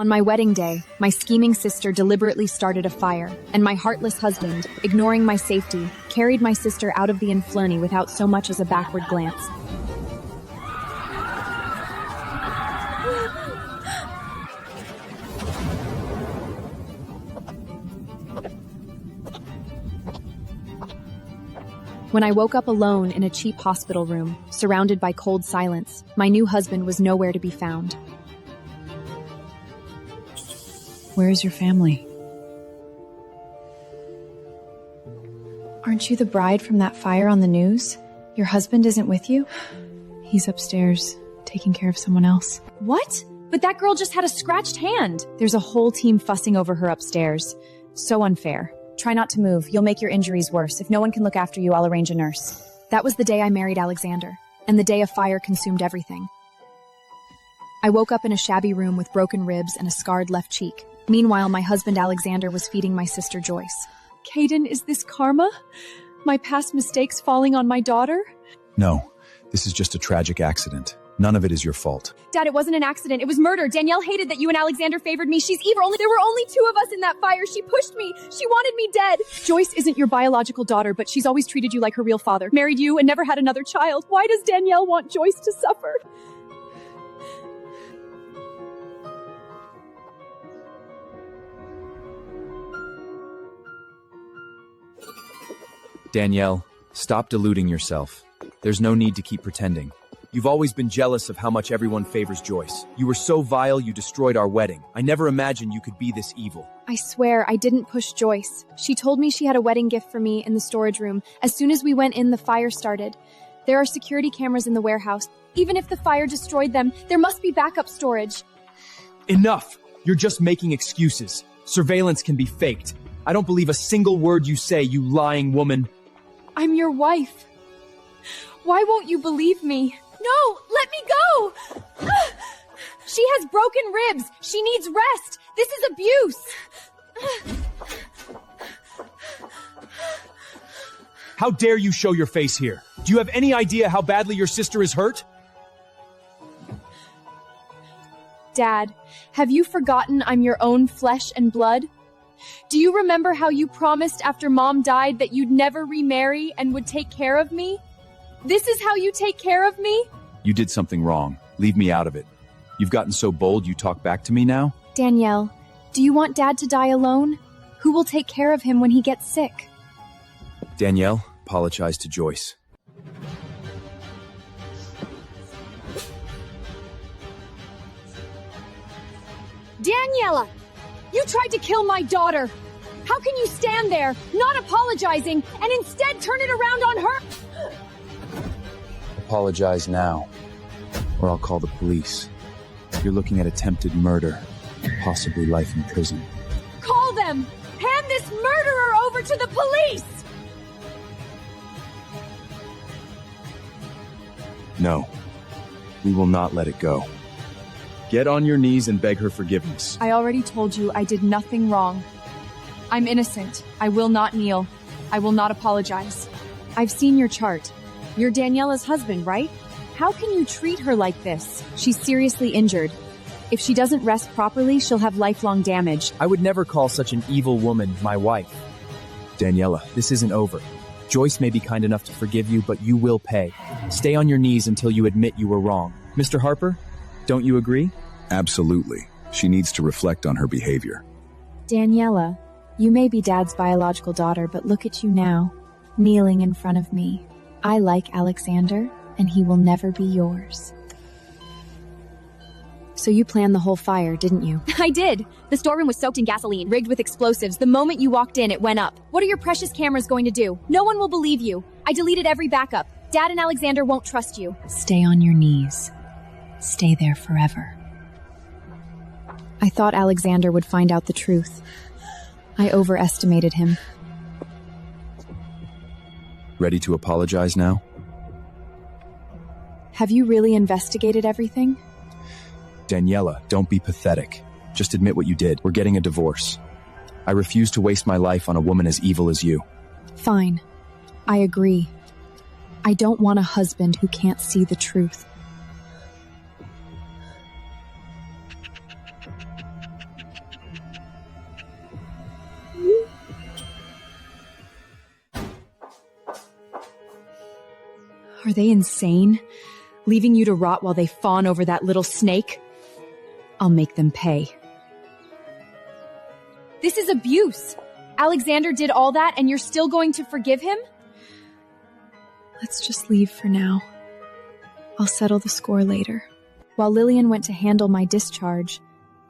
On my wedding day, my scheming sister deliberately started a fire, and my heartless husband, ignoring my safety, carried my sister out of the infernity without so much as a backward glance. When I woke up alone in a cheap hospital room, surrounded by cold silence, my new husband was nowhere to be found. Where is your family? Aren't you the bride from that fire on the news? Your husband isn't with you? He's upstairs, taking care of someone else. What? But that girl just had a scratched hand. There's a whole team fussing over her upstairs. So unfair. Try not to move. You'll make your injuries worse. If no one can look after you, I'll arrange a nurse. That was the day I married Alexander, and the day a fire consumed everything. I woke up in a shabby room with broken ribs and a scarred left cheek. Meanwhile, my husband Alexander was feeding my sister Joyce. Caden, is this karma? My past mistakes falling on my daughter? No, this is just a tragic accident. None of it is your fault. Dad, it wasn't an accident. It was murder. Danielle hated that you and Alexander favored me. She's evil. There were only 2 of us in that fire. She pushed me. She wanted me dead. Joyce isn't your biological daughter, but she's always treated you like her real father. Married you and never had another child. Why does Danielle want Joyce to suffer? Danielle, stop deluding yourself. There's no need to keep pretending. You've always been jealous of how much everyone favors Joyce. You were so vile you destroyed our wedding. I never imagined you could be this evil. I swear I didn't push Joyce. She told me she had a wedding gift for me in the storage room. As soon as we went in, the fire started. There are security cameras in the warehouse. Even if the fire destroyed them, there must be backup storage. Enough! You're just making excuses. Surveillance can be faked. I don't believe a single word you say, you lying woman. I'm your wife. Why won't you believe me? No! Let me go! She has broken ribs. She needs rest. This is abuse. How dare you show your face here? Do you have any idea how badly your sister is hurt? Dad, have you forgotten I'm your own flesh and blood? Do you remember how you promised after Mom died that you'd never remarry and would take care of me? This is how you take care of me? You did something wrong. Leave me out of it. You've gotten so bold you talk back to me now? Danielle, do you want Dad to die alone? Who will take care of him when he gets sick? Danielle, apologize to Joyce. Daniela, you tried to kill my daughter. How can you stand there, not apologizing, and instead turn it around on her? Apologize now, or I'll call the police. You're looking at attempted murder, possibly life in prison. Call them! Hand this murderer over to the police! No, we will not let it go. Get on your knees and beg her forgiveness. I already told you I did nothing wrong. I'm innocent. I will not kneel. I will not apologize. I've seen your chart. You're Daniella's husband, right? How can you treat her like this? She's seriously injured. If she doesn't rest properly, she'll have lifelong damage. I would never call such an evil woman my wife. Daniella, this isn't over. Joyce may be kind enough to forgive you, but you will pay. Stay on your knees until you admit you were wrong. Mr. Harper, don't you agree? Absolutely. She needs to reflect on her behavior. Daniella, you may be Dad's biological daughter, but look at you now, kneeling in front of me. I like Alexander, and he will never be yours. So you planned the whole fire, didn't you? I did. The storeroom was soaked in gasoline, rigged with explosives. The moment you walked in, it went up. What are your precious cameras going to do? No one will believe you. I deleted every backup. Dad and Alexander won't trust you. Stay on your knees. Stay there forever. I thought Alexander would find out the truth. I overestimated him. Ready to apologize now? Have you really investigated everything? Daniella, don't be pathetic. Just admit what you did. We're getting a divorce. I refuse to waste my life on a woman as evil as you. Fine. I agree. I don't want a husband who can't see the truth. Are they insane? Leaving you to rot while they fawn over that little snake? I'll make them pay. This is abuse. Alexander did all that and you're still going to forgive him? Let's just leave for now. I'll settle the score later. While Lillian went to handle my discharge,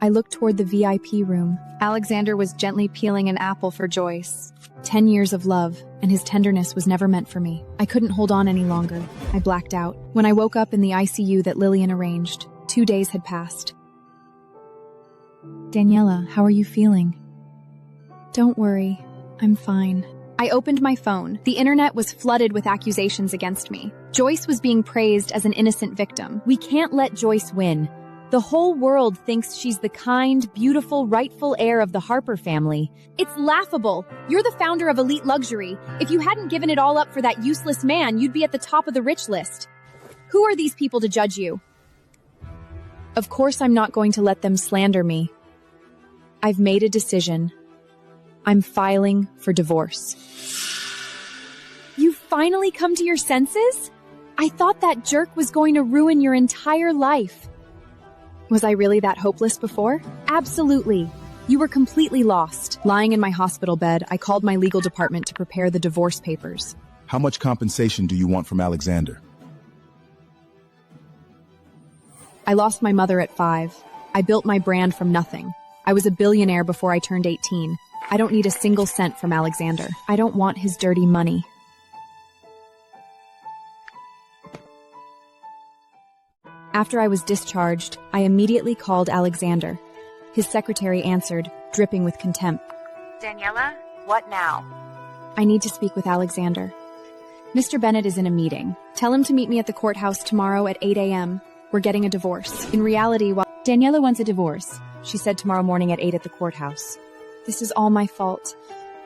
I looked toward the VIP room. Alexander was gently peeling an apple for Joyce. 10 years of love, and his tenderness was never meant for me. I couldn't hold on any longer. I blacked out. When I woke up in the ICU that Lillian arranged, 2 days had passed. Daniella, how are you feeling? Don't worry, I'm fine. I opened my phone. The internet was flooded with accusations against me. Joyce was being praised as an innocent victim. We can't let Joyce win. The whole world thinks she's the kind, beautiful, rightful heir of the Harper family. It's laughable. You're the founder of elite luxury. If you hadn't given it all up for that useless man, you'd be at the top of the rich list. Who are these people to judge you? Of course I'm not going to let them slander me. I've made a decision. I'm filing for divorce. You've finally come to your senses? I thought that jerk was going to ruin your entire life. Was I really that hopeless before? Absolutely. You were completely lost. Lying in my hospital bed, I called my legal department to prepare the divorce papers. How much compensation do you want from Alexander? I lost my mother at 5. I built my brand from nothing. I was a billionaire before I turned 18. I don't need a single cent from Alexander. I don't want his dirty money. After I was discharged, I immediately called Alexander. His secretary answered, dripping with contempt. Daniella, what now? I need to speak with Alexander. Mr. Bennett is in a meeting. Tell him to meet me at the courthouse tomorrow at 8 a.m. We're getting a divorce. In reality, while Daniella wants a divorce, she said tomorrow morning at 8 at the courthouse. This is all my fault.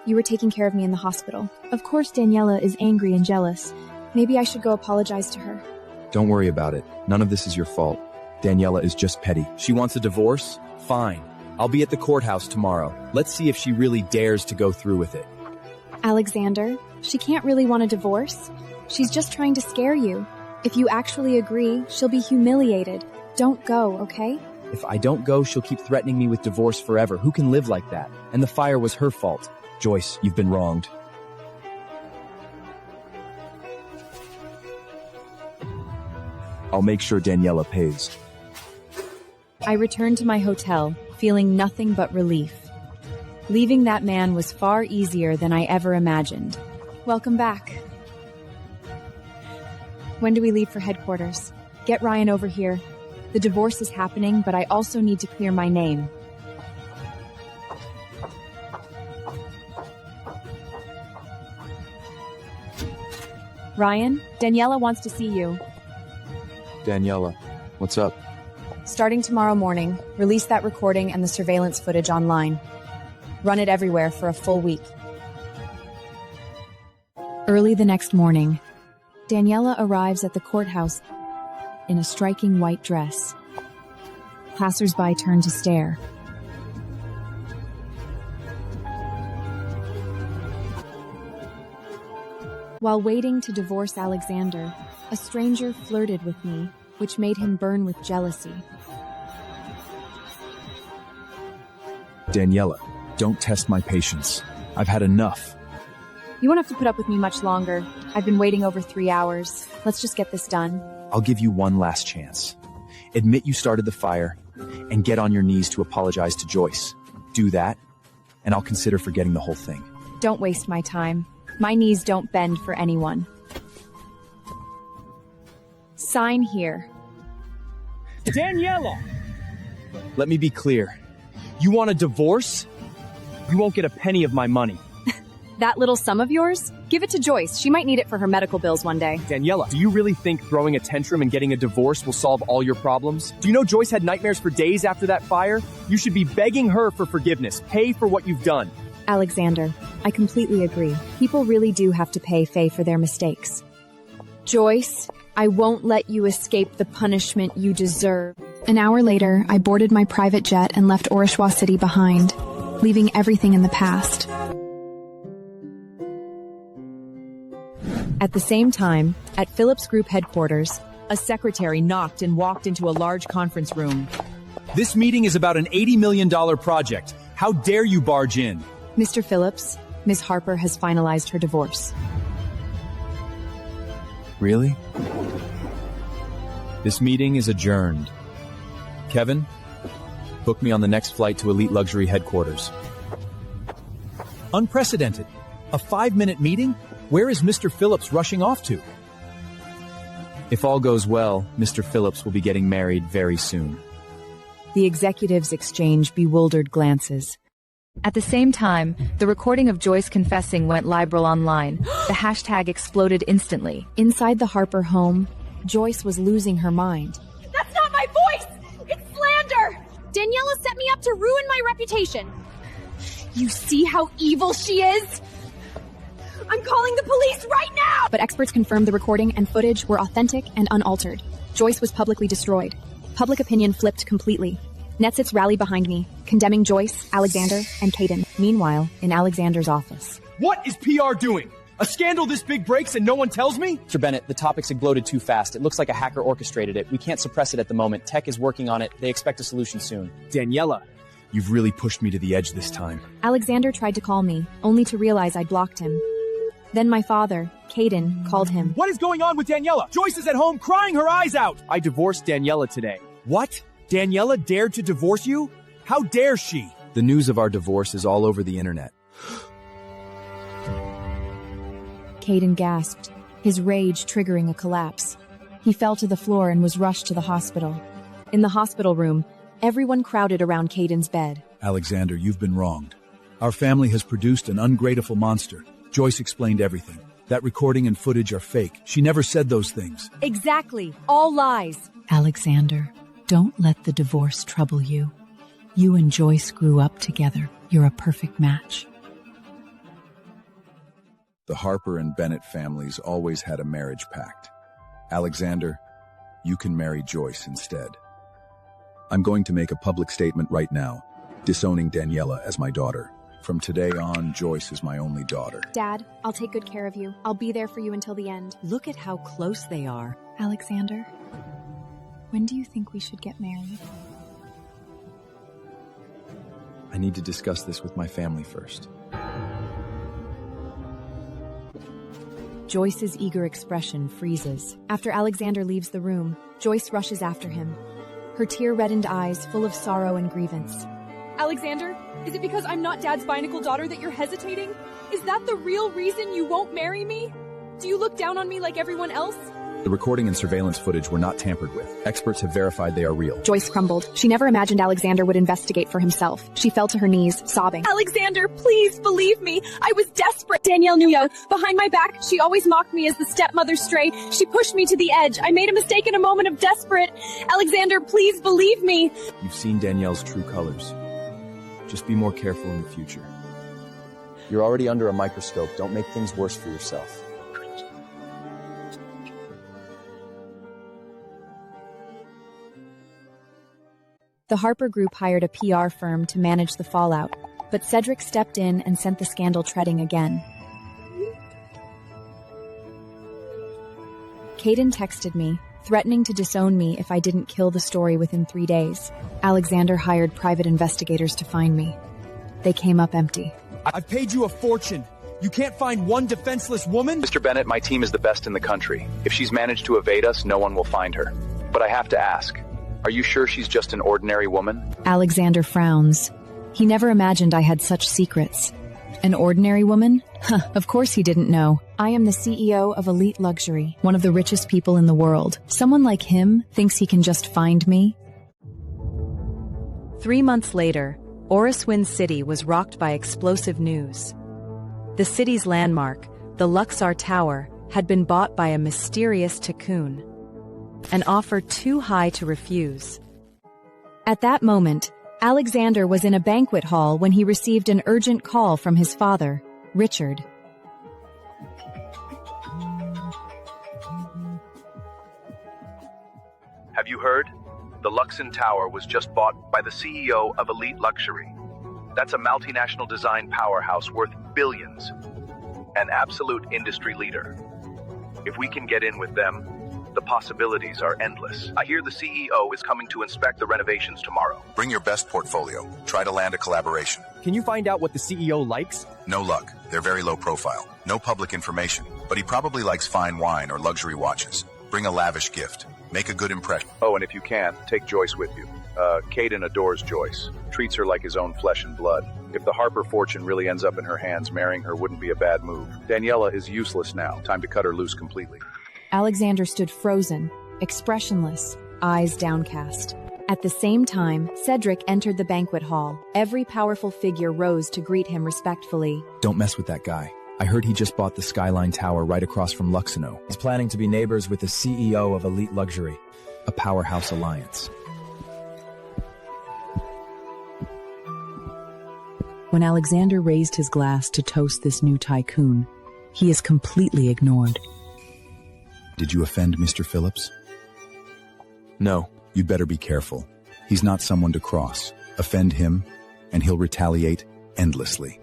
You were taking care of me in the hospital. Of course Daniella is angry and jealous. Maybe I should go apologize to her. Don't worry about it. None of this is your fault. Daniella is just petty. She wants a divorce? Fine. I'll be at the courthouse tomorrow. Let's see if she really dares to go through with it. Alexander, she can't really want a divorce. She's just trying to scare you. If you actually agree, she'll be humiliated. Don't go, okay? If I don't go, she'll keep threatening me with divorce forever. Who can live like that? And the fire was her fault. Joyce, you've been wronged. I'll make sure Daniella pays. I returned to my hotel, feeling nothing but relief. Leaving that man was far easier than I ever imagined. Welcome back. When do we leave for headquarters? Get Ryan over here. The divorce is happening, but I also need to clear my name. Ryan, Daniella wants to see you. Daniella, what's up? Starting tomorrow morning, release that recording and the surveillance footage online. Run it everywhere for a full week. Early the next morning, Daniella arrives at the courthouse in a striking white dress. Passers-by turn to stare. While waiting to divorce Alexander, a stranger flirted with me, which made him burn with jealousy. Daniella, don't test my patience. I've had enough. You won't have to put up with me much longer. I've been waiting over 3 hours. Let's just get this done. I'll give you one last chance. Admit you started the fire, and get on your knees to apologize to Joyce. Do that, and I'll consider forgetting the whole thing. Don't waste my time. My knees don't bend for anyone. Sign here. Daniella! Let me be clear. You want a divorce? You won't get a penny of my money. That little sum of yours? Give it to Joyce. She might need it for her medical bills one day. Daniella, do you really think throwing a tantrum and getting a divorce will solve all your problems? Do you know Joyce had nightmares for days after that fire? You should be begging her for forgiveness. Pay for what you've done. Alexander, I completely agree. People really do have to pay Faye for their mistakes. Joyce, I won't let you escape the punishment you deserve. An hour later, I boarded my private jet and left Orishwa City behind, leaving everything in the past. At the same time, at Phillips Group headquarters, a secretary knocked and walked into a large conference room. This meeting is about an $80 million project. How dare you barge in? Mr. Phillips, Ms. Harper has finalized her divorce. Really? This meeting is adjourned. Kevin, book me on the next flight to Elite Luxury headquarters. Unprecedented. A 5-minute meeting? Where is Mr. Phillips rushing off to? If all goes well, Mr. Phillips will be getting married very soon. The executives exchange bewildered glances. At the same time, the recording of Joyce confessing went viral online. The hashtag exploded instantly. Inside the Harper home, Joyce was losing her mind. That's not my voice! It's slander! Daniella set me up to ruin my reputation. You see how evil she is? I'm calling the police right now! But experts confirmed the recording and footage were authentic and unaltered. Joyce was publicly destroyed. Public opinion flipped completely. Netsits rallied behind me, condemning Joyce, Alexander, and Caden. Meanwhile, in Alexander's office. What is PR doing? A scandal this big breaks and no one tells me? Mr. Bennett, the topic's exploded too fast. It looks like a hacker orchestrated it. We can't suppress it at the moment. Tech is working on it. They expect a solution soon. Daniella, you've really pushed me to the edge this time. Alexander tried to call me, only to realize I'd blocked him. Then my father, Caden, called him. What is going on with Daniella? Joyce is at home crying her eyes out. I divorced Daniella today. What? Daniella dared to divorce you? How dare she? The news of our divorce is all over the internet. Caden gasped, his rage triggering a collapse. He fell to the floor and was rushed to the hospital. In the hospital room, everyone crowded around Caden's bed. Alexander, you've been wronged. Our family has produced an ungrateful monster. Joyce explained everything. That recording and footage are fake. She never said those things. Exactly. All lies. Alexander, don't let the divorce trouble you. You and Joyce grew up together. You're a perfect match. The Harper and Bennett families always had a marriage pact. Alexander, you can marry Joyce instead. I'm going to make a public statement right now, disowning Daniella as my daughter. From today on, Joyce is my only daughter. Dad, I'll take good care of you. I'll be there for you until the end. Look at how close they are. Alexander, when do you think we should get married? I need to discuss this with my family first. Joyce's eager expression freezes. After Alexander leaves the room, Joyce rushes after him, her tear-reddened eyes full of sorrow and grievance. Alexander, is it because I'm not Dad's binacle daughter that you're hesitating? Is that the real reason you won't marry me? Do you look down on me like everyone else? The recording and surveillance footage were not tampered with. Experts have verified they are real. Joyce crumbled. She never imagined Alexander would investigate for himself. She fell to her knees, sobbing. Alexander, please believe me. I was desperate. Danielle knew you. Behind my back, she always mocked me as the stepmother stray. She pushed me to the edge. I made a mistake in a moment of desperate. Alexander, please believe me. You've seen Danielle's true colors. Just be more careful in the future. You're already under a microscope. Don't make things worse for yourself. The Harper Group hired a PR firm to manage the fallout, but Cedric stepped in and sent the scandal treading again. Caden texted me, threatening to disown me if I didn't kill the story within 3 days. Alexander hired private investigators to find me. They came up empty. I've paid you a fortune. You can't find one defenseless woman? Mr. Bennett, my team is the best in the country. If she's managed to evade us, no one will find her. But I have to ask, are you sure she's just an ordinary woman? Alexander frowns. He never imagined I had such secrets. An ordinary woman? Huh, of course he didn't know. I am the CEO of Elite Luxury, one of the richest people in the world. Someone like him thinks he can just find me? 3 months later, Oroswin City was rocked by explosive news. The city's landmark, the Luxor Tower, had been bought by a mysterious Tycoon. An offer too high to refuse. At that moment, Alexander was in a banquet hall when he received an urgent call from his father, Richard. Have you heard? The Luxon Tower was just bought by the CEO of Elite Luxury. That's a multinational design powerhouse worth billions. An absolute industry leader. If we can get in with them, the possibilities are endless. I hear the CEO is coming to inspect the renovations tomorrow. Bring your best portfolio. Try to land a collaboration. Can you find out what the CEO likes? No luck. They're very low profile. No public information. But he probably likes fine wine or luxury watches. Bring a lavish gift. Make a good impression. Oh, and if you can, take Joyce with you. Caden adores Joyce. Treats her like his own flesh and blood. If the Harper fortune really ends up in her hands, marrying her wouldn't be a bad move. Daniella is useless now. Time to cut her loose completely. Alexander stood frozen, expressionless, eyes downcast. At the same time, Cedric entered the banquet hall. Every powerful figure rose to greet him respectfully. Don't mess with that guy. I heard he just bought the Skyline Tower right across from Luxino. He's planning to be neighbors with the CEO of Elite Luxury, a powerhouse alliance. When Alexander raised his glass to toast this new tycoon, he is completely ignored. Did you offend Mr. Phillips? No. You'd better be careful. He's not someone to cross. Offend him, and he'll retaliate endlessly.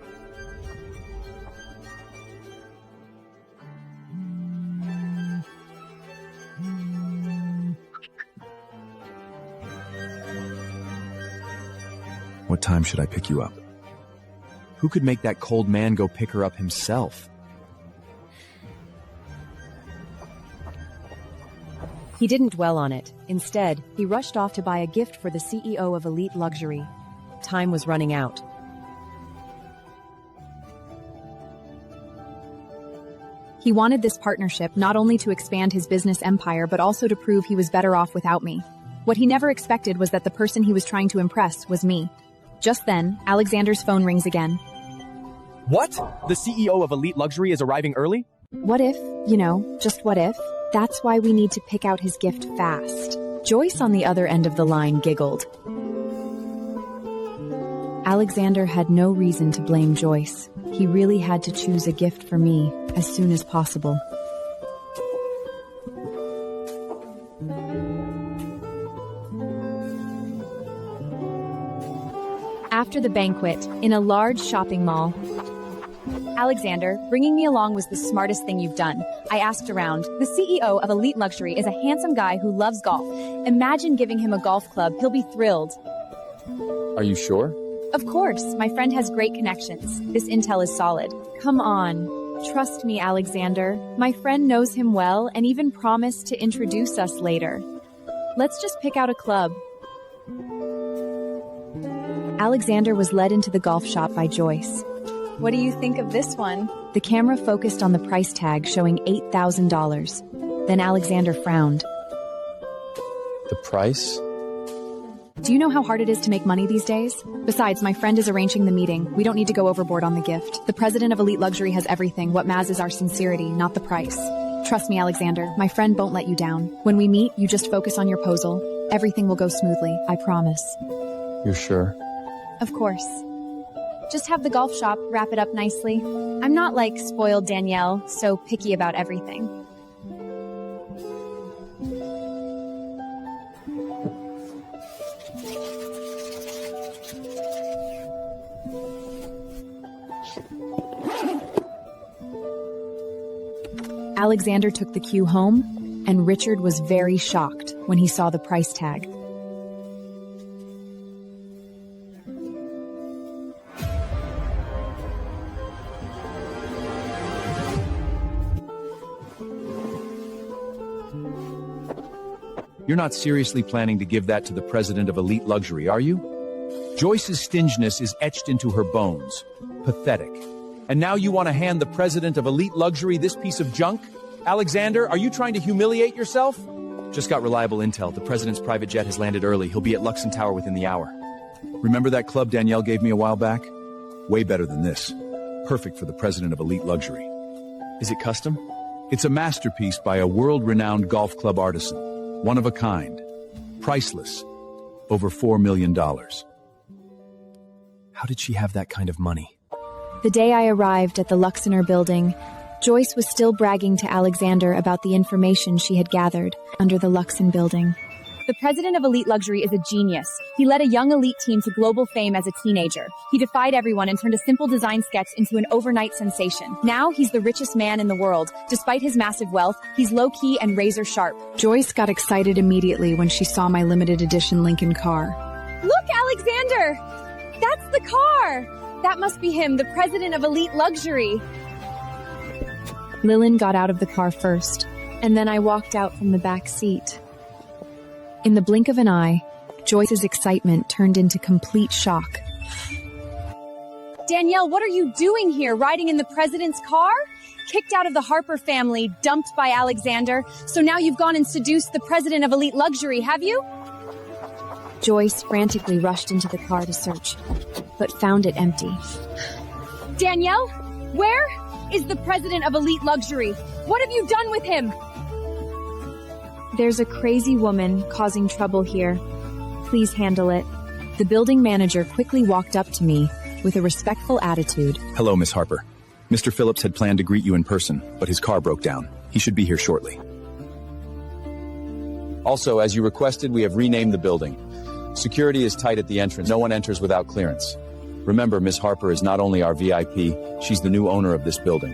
What time should I pick you up? Who could make that cold man go pick her up himself? He didn't dwell on it. Instead, he rushed off to buy a gift for the CEO of Elite Luxury. Time was running out. He wanted this partnership not only to expand his business empire, but also to prove he was better off without me. What he never expected was that the person he was trying to impress was me. Just then, Alexander's phone rings again. What? The CEO of Elite Luxury is arriving early? What if, just what if? That's why we need to pick out his gift fast. Joyce on the other end of the line giggled. Alexander had no reason to blame Joyce. He really had to choose a gift for me as soon as possible. After the banquet, in a large shopping mall, Alexander, bringing me along was the smartest thing you've done. I asked around. The CEO of Elite Luxury is a handsome guy who loves golf. Imagine giving him a golf club. He'll be thrilled. Are you sure? Of course. My friend has great connections. This intel is solid. Come on. Trust me, Alexander. My friend knows him well and even promised to introduce us later. Let's just pick out a club. Alexander was led into the golf shop by Joyce. What do you think of this one? The camera focused on the price tag showing $8,000. Then Alexander frowned. The price? Do you know how hard it is to make money these days? Besides, my friend is arranging the meeting. We don't need to go overboard on the gift. The president of Elite Luxury has everything. What matters is our sincerity, not the price. Trust me, Alexander. My friend won't let you down. When we meet, you just focus on your proposal. Everything will go smoothly, I promise. You're sure? Of course. Just have the golf shop wrap it up nicely. I'm not like spoiled Danielle, so picky about everything. Alexander took the cue home, and Richard was very shocked when he saw the price tag. You're not seriously planning to give that to the president of Elite Luxury, are you? Joyce's stinginess is etched into her bones. Pathetic. And now you want to hand the president of Elite Luxury this piece of junk? Alexander, are you trying to humiliate yourself? Just got reliable intel. The president's private jet has landed early. He'll be at Luxon Tower within the hour. Remember that club Danielle gave me a while back? Way better than this. Perfect for the president of Elite Luxury. Is it custom? It's a masterpiece by a world-renowned golf club artisan. One of a kind. Priceless. Over $4 million. How did she have that kind of money? The day I arrived at the Luxiner building, Joyce was still bragging to Alexander about the information she had gathered under the Luxon building. The president of Elite Luxury is a genius. He led a young elite team to global fame as a teenager. He defied everyone and turned a simple design sketch into an overnight sensation. Now he's the richest man in the world. Despite his massive wealth, he's low-key and razor-sharp. Joyce got excited immediately when she saw my limited edition Lincoln car. Look, Alexander! That's the car! That must be him, the president of Elite Luxury. Lillian got out of the car first, and then I walked out from the back seat. In the blink of an eye, Joyce's excitement turned into complete shock. Danielle, what are you doing here, riding in the president's car? Kicked out of the Harper family, dumped by Alexander, so now you've gone and seduced the president of Elite Luxury, have you? Joyce frantically rushed into the car to search, but found it empty. Danielle, where is the president of Elite Luxury? What have you done with him? There's a crazy woman causing trouble here. Please handle it. The building manager quickly walked up to me with a respectful attitude. Hello, Miss Harper. Mr. Phillips had planned to greet you in person, but his car broke down. He should be here shortly. Also, as you requested, we have renamed the building. Security is tight at the entrance. No one enters without clearance. Remember, Miss Harper is not only our VIP, she's the new owner of this building.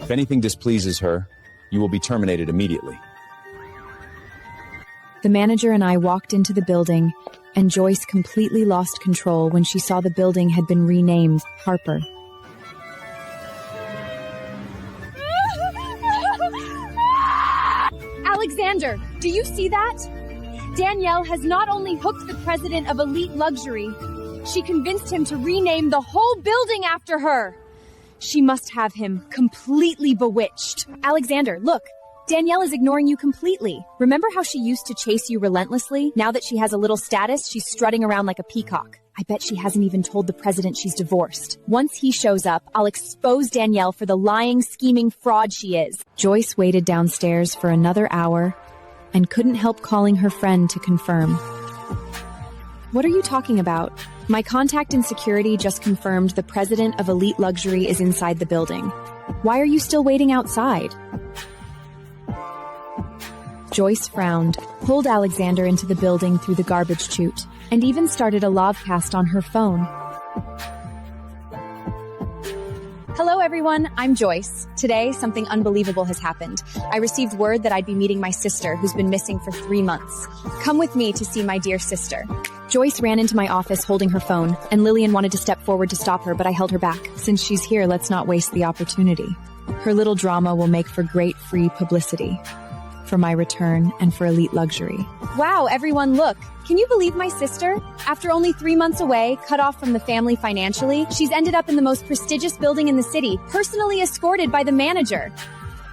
If anything displeases her, you will be terminated immediately. The manager and I walked into the building, and Joyce completely lost control when she saw the building had been renamed Harper. Alexander, do you see that? Danielle has not only hooked the president of Elite Luxury, she convinced him to rename the whole building after her. She must have him completely bewitched. Alexander, look. Danielle is ignoring you completely. Remember how she used to chase you relentlessly? Now that she has a little status, she's strutting around like a peacock. I bet she hasn't even told the president she's divorced. Once he shows up, I'll expose Danielle for the lying, scheming fraud she is. Joyce waited downstairs for another hour and couldn't help calling her friend to confirm. What are you talking about? My contact in security just confirmed the president of Elite Luxury is inside the building. Why are you still waiting outside? Joyce frowned, pulled Alexander into the building through the garbage chute, and even started a livecast on her phone. Hello everyone, I'm Joyce. Today, something unbelievable has happened. I received word that I'd be meeting my sister, who's been missing for 3 months. Come with me to see my dear sister. Joyce ran into my office holding her phone, and Lillian wanted to step forward to stop her, but I held her back. Since she's here, let's not waste the opportunity. Her little drama will make for great free publicity. For my return and for Elite Luxury. Wow, everyone look. Can you believe my sister? After only 3 months away, cut off from the family financially, she's ended up in the most prestigious building in the city, personally escorted by the manager.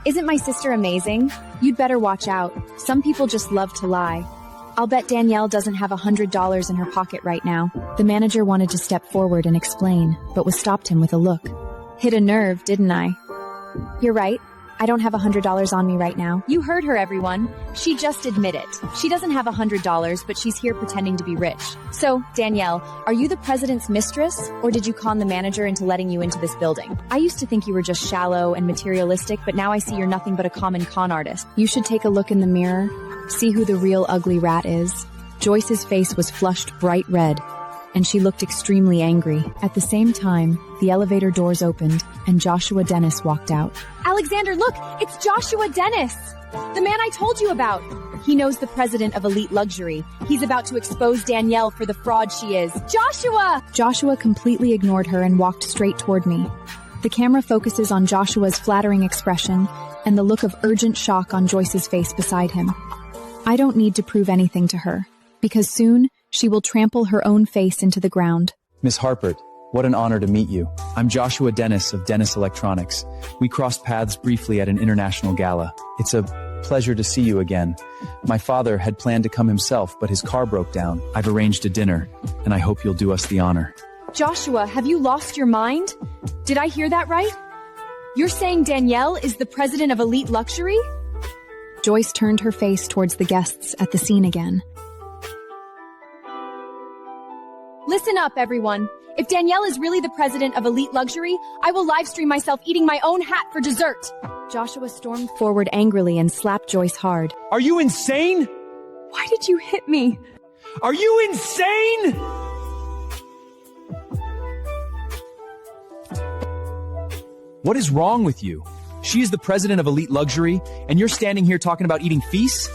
Isn't my sister amazing? You'd better watch out. Some people just love to lie. I'll bet Danielle doesn't have $100 in her pocket right now. The manager wanted to step forward and explain, but was stopped him with a look. Hit a nerve, didn't I? You're right. I don't have $100 on me right now. You heard her, everyone. She just admitted. She doesn't have $100, but she's here pretending to be rich. So, Danielle, are you the president's mistress, or did you con the manager into letting you into this building? I used to think you were just shallow and materialistic, but now I see you're nothing but a common con artist. You should take a look in the mirror, see who the real ugly rat is. Joyce's face was flushed bright red, and she looked extremely angry. At the same time, the elevator doors opened, and Joshua Dennis walked out. Alexander, look! It's Joshua Dennis! The man I told you about! He knows the president of Elite Luxury. He's about to expose Danielle for the fraud she is. Joshua! Joshua completely ignored her and walked straight toward me. The camera focuses on Joshua's flattering expression and the look of urgent shock on Joyce's face beside him. I don't need to prove anything to her, because soon she will trample her own face into the ground. Miss Harper, what an honor to meet you. I'm Joshua Dennis of Dennis Electronics. We crossed paths briefly at an international gala. It's a pleasure to see you again. My father had planned to come himself, but his car broke down. I've arranged a dinner, and I hope you'll do us the honor. Joshua, have you lost your mind? Did I hear that right? You're saying Danielle is the president of Elite Luxury? Joyce turned her face towards the guests at the scene again. Listen up, everyone. If Danielle is really the president of Elite Luxury, I will livestream myself eating my own hat for dessert. Joshua stormed forward angrily and slapped Joyce hard. Are you insane? Why did you hit me? Are you insane? What is wrong with you? She is the president of Elite Luxury, and you're standing here talking about eating feasts?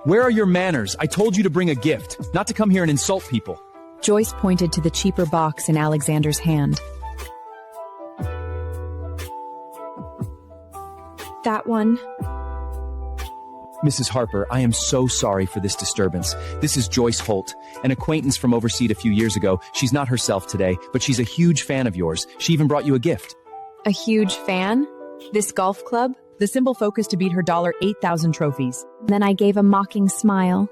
Where are your manners? I told you to bring a gift, not to come here and insult people. Joyce pointed to the cheaper box in Alexander's hand. That one. Mrs. Harper, I am so sorry for this disturbance. This is Joyce Holt, an acquaintance from overseas a few years ago. She's not herself today, but she's a huge fan of yours. She even brought you a gift. A huge fan? This golf club? The symbol focused to beat her $8,000 trophies. Then I gave a mocking smile.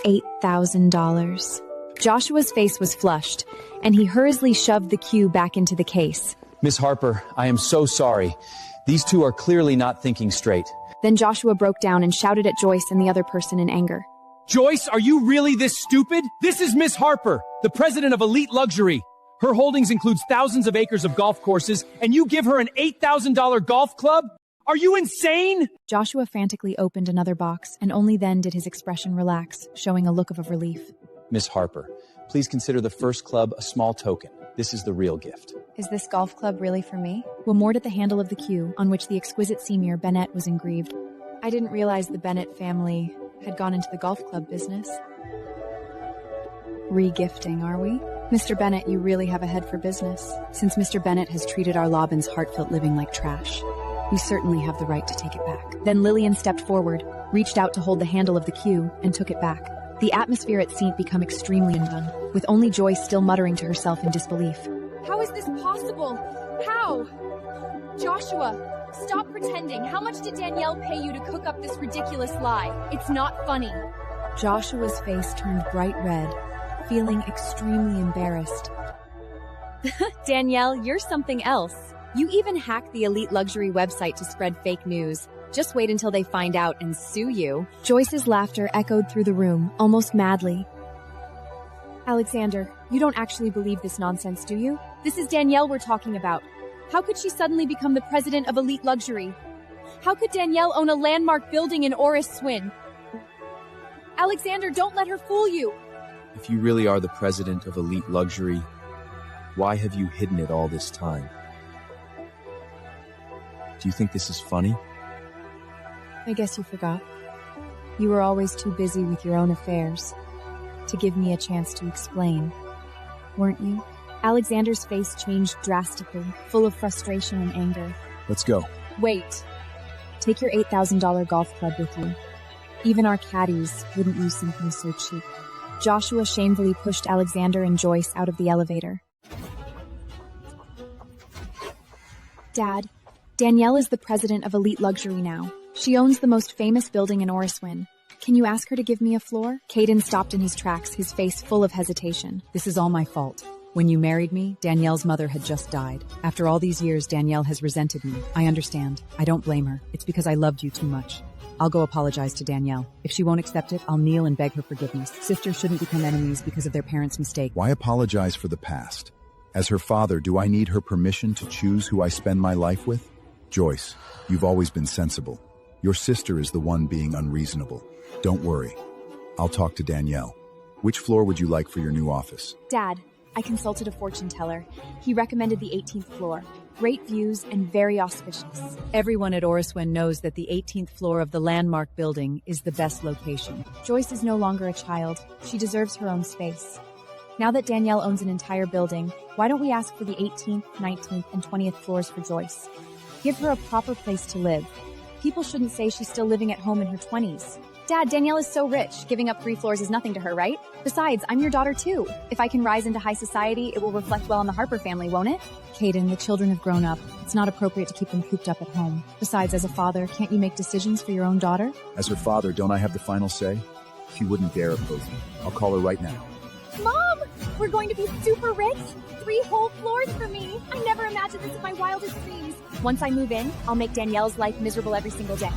$8,000. Joshua's face was flushed, and he hurriedly shoved the cue back into the case. Miss Harper, I am so sorry. These two are clearly not thinking straight. Then Joshua broke down and shouted at Joyce and the other person in anger. Joyce, are you really this stupid? This is Miss Harper, the president of Elite Luxury. Her holdings includes thousands of acres of golf courses, and you give her an $8,000 golf club? Are you insane? Joshua frantically opened another box, and only then did his expression relax, showing a look of relief. Miss Harper, please consider the first club a small token. This is the real gift. Is this golf club really for me? Well, moored at the handle of the cue, on which the exquisite senior Bennett was engraved. I didn't realize the Bennett family had gone into the golf club business. Re-gifting, are we? Mr. Bennett, you really have a head for business. Since Mr. Bennett has treated our Lobbins heartfelt living like trash, we certainly have the right to take it back. Then Lillian stepped forward, reached out to hold the handle of the cue, and took it back. The atmosphere at St. became extremely undone, with only Joyce still muttering to herself in disbelief. How is this possible? How? Joshua, stop pretending. How much did Danielle pay you to cook up this ridiculous lie? It's not funny. Joshua's face turned bright red, feeling extremely embarrassed. Danielle, you're something else. You even hacked the Elite Luxury website to spread fake news. Just wait until they find out and sue you. Joyce's laughter echoed through the room, almost madly. Alexander, you don't actually believe this nonsense, do you? This is Danielle we're talking about. How could she suddenly become the president of Elite Luxury? How could Danielle own a landmark building in Oris Swin? Alexander, don't let her fool you. If you really are the president of Elite Luxury, why have you hidden it all this time? Do you think this is funny? I guess you forgot. You were always too busy with your own affairs to give me a chance to explain, weren't you? Alexander's face changed drastically, full of frustration and anger. Let's go. Wait. Take your $8,000 golf club with you. Even our caddies wouldn't use something so cheap. Joshua shamefully pushed Alexander and Joyce out of the elevator. Dad, Danielle is the president of Elite Luxury now. She owns the most famous building in Oriswin. Can you ask her to give me a floor? Caden stopped in his tracks, his face full of hesitation. This is all my fault. When you married me, Danielle's mother had just died. After all these years, Danielle has resented me. I understand. I don't blame her. It's because I loved you too much. I'll go apologize to Danielle. If she won't accept it, I'll kneel and beg her forgiveness. Sisters shouldn't become enemies because of their parents' mistake. Why apologize for the past? As her father, do I need her permission to choose who I spend my life with? Joyce, you've always been sensible. Your sister is the one being unreasonable. Don't worry. I'll talk to Danielle. Which floor would you like for your new office? Dad, I consulted a fortune teller. He recommended the 18th floor. Great views and very auspicious. Everyone at Oriswin knows that the 18th floor of the landmark building is the best location. Joyce is no longer a child. She deserves her own space. Now that Danielle owns an entire building, why don't we ask for the 18th, 19th, and 20th floors for Joyce? Give her a proper place to live. People shouldn't say she's still living at home in her 20s. Dad, Danielle is so rich. Giving up 3 floors is nothing to her, right? Besides, I'm your daughter too. If I can rise into high society, it will reflect well on the Harper family, won't it? Caden, the children have grown up. It's not appropriate to keep them cooped up at home. Besides, as a father, can't you make decisions for your own daughter? As her father, don't I have the final say? She wouldn't dare oppose me. I'll call her right now. Mom! We're going to be super rich? 3 whole floors for me! I never imagined this in my wildest dreams. Once I move in, I'll make Danielle's life miserable every single day.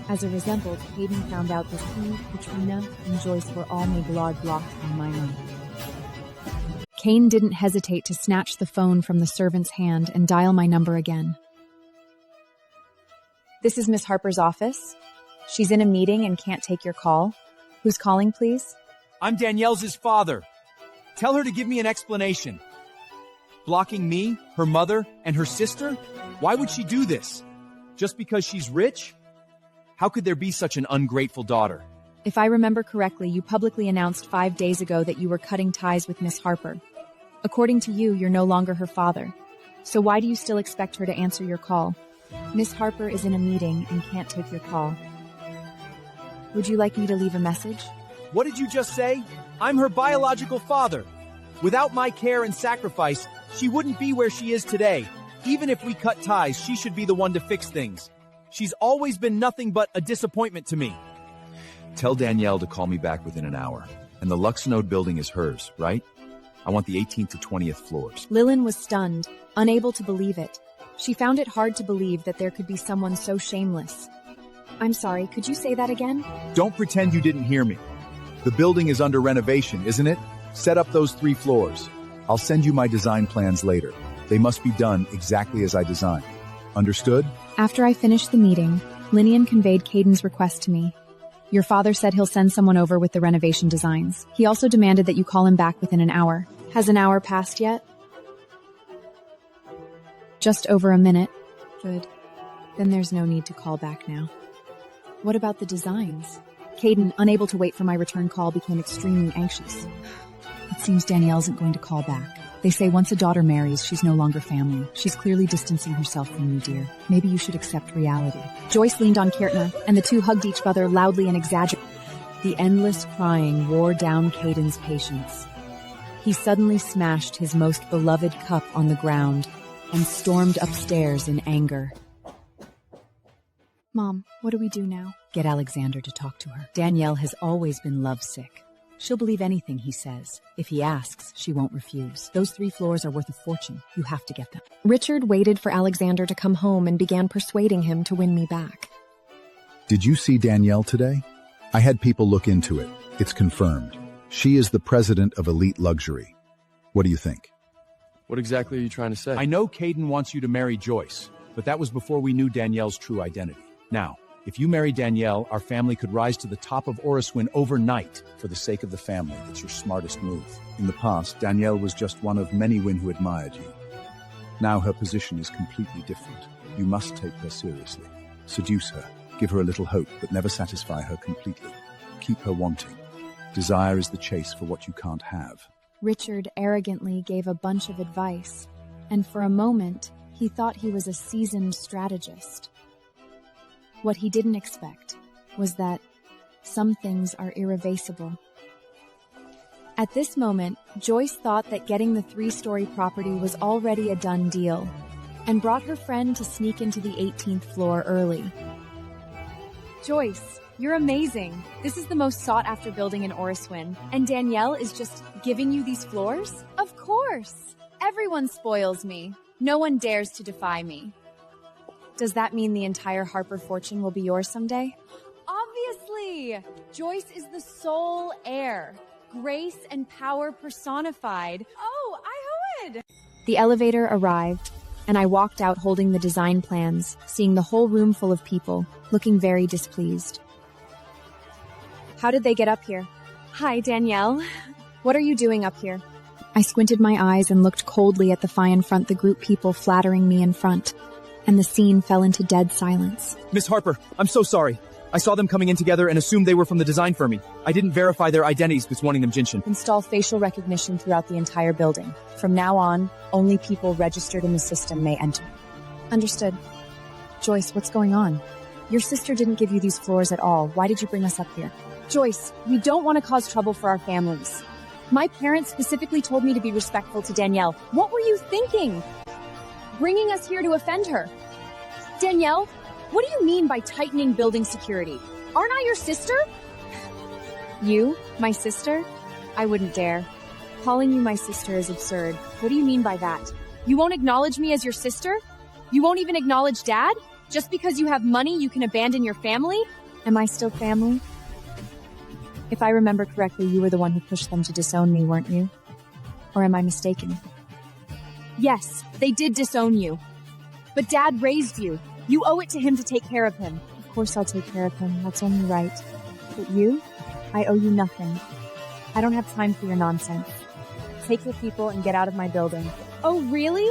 As a result, Hayden found out that he, Katrina, and Joyce were all made blocked on my mind. Kane didn't hesitate to snatch the phone from the servant's hand and dial my number again. This is Miss Harper's office. She's in a meeting and can't take your call. Who's calling, please? I'm Danielle's father. Tell her to give me an explanation. Blocking me, her mother, and her sister? Why would she do this? Just because she's rich? How could there be such an ungrateful daughter? If I remember correctly, you publicly announced 5 days ago that you were cutting ties with Miss Harper. According to you, you're no longer her father. So why do you still expect her to answer your call? Miss Harper is in a meeting and can't take your call. Would you like me to leave a message? What did you just say? I'm her biological father. Without my care and sacrifice, she wouldn't be where she is today. Even if we cut ties, she should be the one to fix things. She's always been nothing but a disappointment to me. Tell Danielle to call me back within an hour. And the Luxnode building is hers, right? I want the 18th to 20th floors. Lillian was stunned, unable to believe it. She found it hard to believe that there could be someone so shameless. I'm sorry, could you say that again? Don't pretend you didn't hear me. The building is under renovation, isn't it? Set up those 3 floors. I'll send you my design plans later. They must be done exactly as I designed. Understood? After I finished the meeting, Linian conveyed Caden's request to me. Your father said he'll send someone over with the renovation designs. He also demanded that you call him back within an hour. Has an hour passed yet? Just over a minute. Good. Then there's no need to call back now. What about the designs? Caden, unable to wait for my return call, became extremely anxious. It seems Danielle isn't going to call back. They say once a daughter marries, she's no longer family. She's clearly distancing herself from you, dear. Maybe you should accept reality. Joyce leaned on Kirtna, and the two hugged each other loudly and exaggerated. The endless crying wore down Caden's patience. He suddenly smashed his most beloved cup on the ground and stormed upstairs in anger. Mom, what do we do now? Get Alexander to talk to her. Danielle has always been lovesick. She'll believe anything he says. If he asks, she won't refuse. Those 3 floors are worth a fortune. You have to get them. Richard waited for Alexander to come home and began persuading him to win me back. Did you see Danielle today? I had people look into it. It's confirmed. She is the president of Elite Luxury. What do you think? What exactly are you trying to say? I know Caden wants you to marry Joyce, but that was before we knew Danielle's true identity. Now, if you marry Danielle, our family could rise to the top of Oroswin overnight. For the sake of the family, it's your smartest move. In the past, Danielle was just one of many women who admired you. Now her position is completely different. You must take her seriously. Seduce her. Give her a little hope, but never satisfy her completely. Keep her wanting. Desire is the chase for what you can't have. Richard arrogantly gave a bunch of advice, and for a moment, he thought he was a seasoned strategist. What he didn't expect was that some things are irreversible. At this moment, Joyce thought that getting the 3-story property was already a done deal, and brought her friend to sneak into the 18th floor early. Joyce, you're amazing. This is the most sought-after building in Oroswin, and Danielle is just giving you these floors? Of course. Everyone spoils me. No one dares to defy me. Does that mean the entire Harper fortune will be yours someday? Obviously! Joyce is the sole heir. Grace and power personified. Oh, I would! The elevator arrived, and I walked out holding the design plans, seeing the whole room full of people, looking very displeased. How did they get up here? Hi, Danielle. What are you doing up here? I squinted my eyes and looked coldly at the fly in front the group people flattering me in front, and the scene fell into dead silence. Miss Harper, I'm so sorry. I saw them coming in together and assumed they were from the design firm. I didn't verify their identities before wanting them Jinshin. Install facial recognition throughout the entire building. From now on, only people registered in the system may enter. Understood. Joyce, what's going on? Your sister didn't give you these floors at all. Why did you bring us up here? Joyce, we don't want to cause trouble for our families. My parents specifically told me to be respectful to Danielle. What were you thinking? Bringing us here to offend her. Danielle, what do you mean by tightening building security? Aren't I your sister? You? My sister? I wouldn't dare. Calling you my sister is absurd. What do you mean by that? You won't acknowledge me as your sister? You won't even acknowledge Dad? Just because you have money, you can abandon your family? Am I still family? If I remember correctly, you were the one who pushed them to disown me, weren't you? Or am I mistaken? Yes, they did disown you. But Dad raised you. You owe it to him to take care of him. Of course I'll take care of him. That's only right. But you? I owe you nothing. I don't have time for your nonsense. Take your people and get out of my building. Oh, really?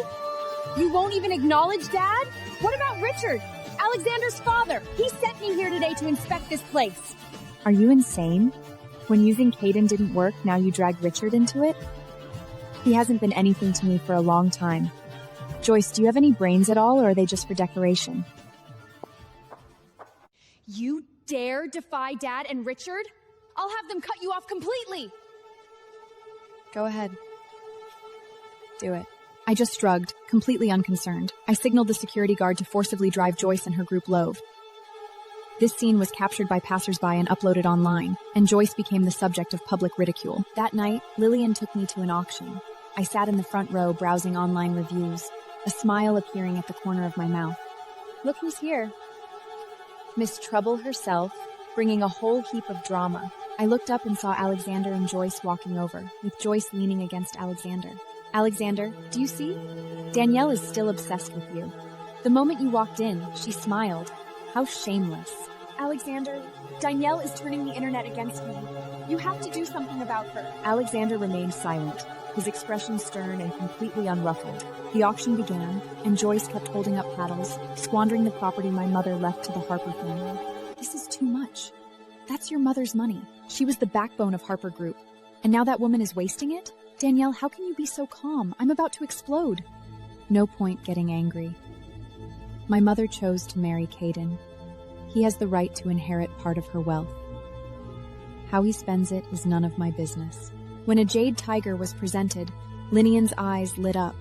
You won't even acknowledge Dad? What about Richard, Alexander's father? He sent me here today to inspect this place. Are you insane? When using Caden didn't work, now you drag Richard into it? He hasn't been anything to me for a long time. Joyce, do you have any brains at all, or are they just for decoration? You dare defy Dad and Richard? I'll have them cut you off completely. Go ahead. Do it. I just shrugged, completely unconcerned. I signaled the security guard to forcibly drive Joyce and her group Love. This scene was captured by passersby and uploaded online, and Joyce became the subject of public ridicule. That night, Lillian took me to an auction. I sat in the front row browsing online reviews, a smile appearing at the corner of my mouth. Look who's here. Miss Trouble herself, bringing a whole heap of drama. I looked up and saw Alexander and Joyce walking over, with Joyce leaning against Alexander. Alexander, do you see? Danielle is still obsessed with you. The moment you walked in, she smiled. How shameless. Alexander, Danielle is turning the internet against me. You have to do something about her. Alexander remained silent, his expression stern and completely unruffled. The auction began, and Joyce kept holding up paddles, squandering the property my mother left to the Harper family. This is too much. That's your mother's money. She was the backbone of Harper Group. And now that woman is wasting it? Danielle, how can you be so calm? I'm about to explode. No point getting angry. My mother chose to marry Caden. He has the right to inherit part of her wealth. How he spends it is none of my business. When a jade tiger was presented, Linian's eyes lit up.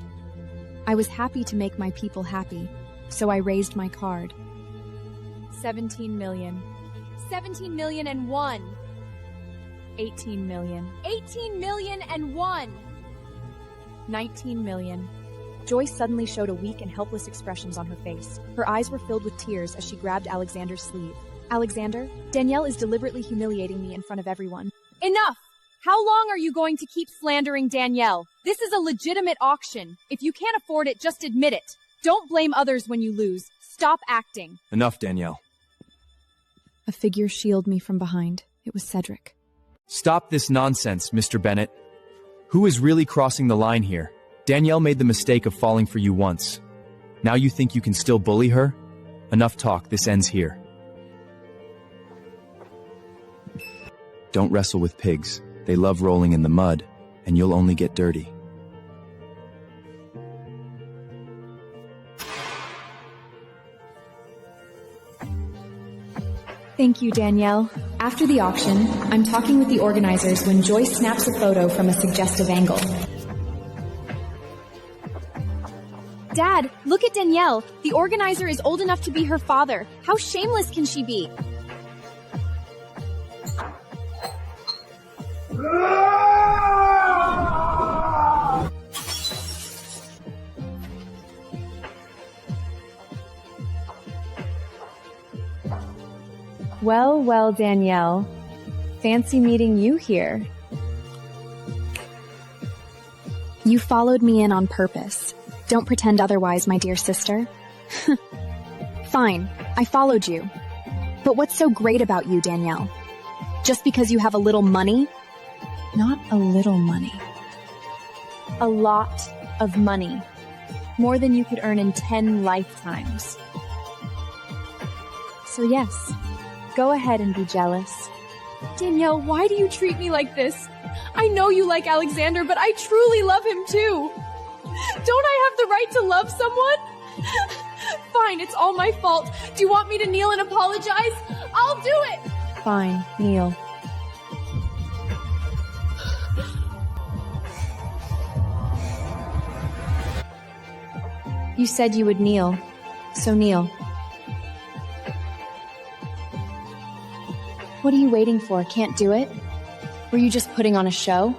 I was happy to make my people happy, so I raised my card. 17 million. 17 million and one. 18 million. 18 million and one. 19 million. Joyce suddenly showed a weak and helpless expressions on her face. Her eyes were filled with tears as she grabbed Alexander's sleeve. Alexander, Danielle is deliberately humiliating me in front of everyone. Enough! How long are you going to keep slandering Danielle? This is a legitimate auction. If you can't afford it, just admit it. Don't blame others when you lose. Stop acting. Enough, Danielle. A figure shielded me from behind. It was Cedric. Stop this nonsense, Mr. Bennett. Who is really crossing the line here? Danielle made the mistake of falling for you once. Now you think you can still bully her? Enough talk, this ends here. Don't wrestle with pigs. They love rolling in the mud, and you'll only get dirty. Thank you, Danielle. After the auction, I'm talking with the organizers when Joyce snaps a photo from a suggestive angle. Dad, look at Danielle. The organizer is old enough to be her father. How shameless can she be? Well, well, Danielle. Fancy meeting you here. You followed me in on purpose. Don't pretend otherwise, my dear sister. Fine, I followed you. But what's so great about you, Danielle? Just because you have a little money? Not a little money. A lot of money. More than you could earn in 10 lifetimes. So yes, go ahead and be jealous. Danielle, why do you treat me like this? I know you like Alexander, but I truly love him too. Don't I have the right to love someone? Fine, it's all my fault. Do you want me to kneel and apologize? I'll do it! Fine, kneel. You said you would kneel, so kneel. What are you waiting for? Can't do it? Were you just putting on a show?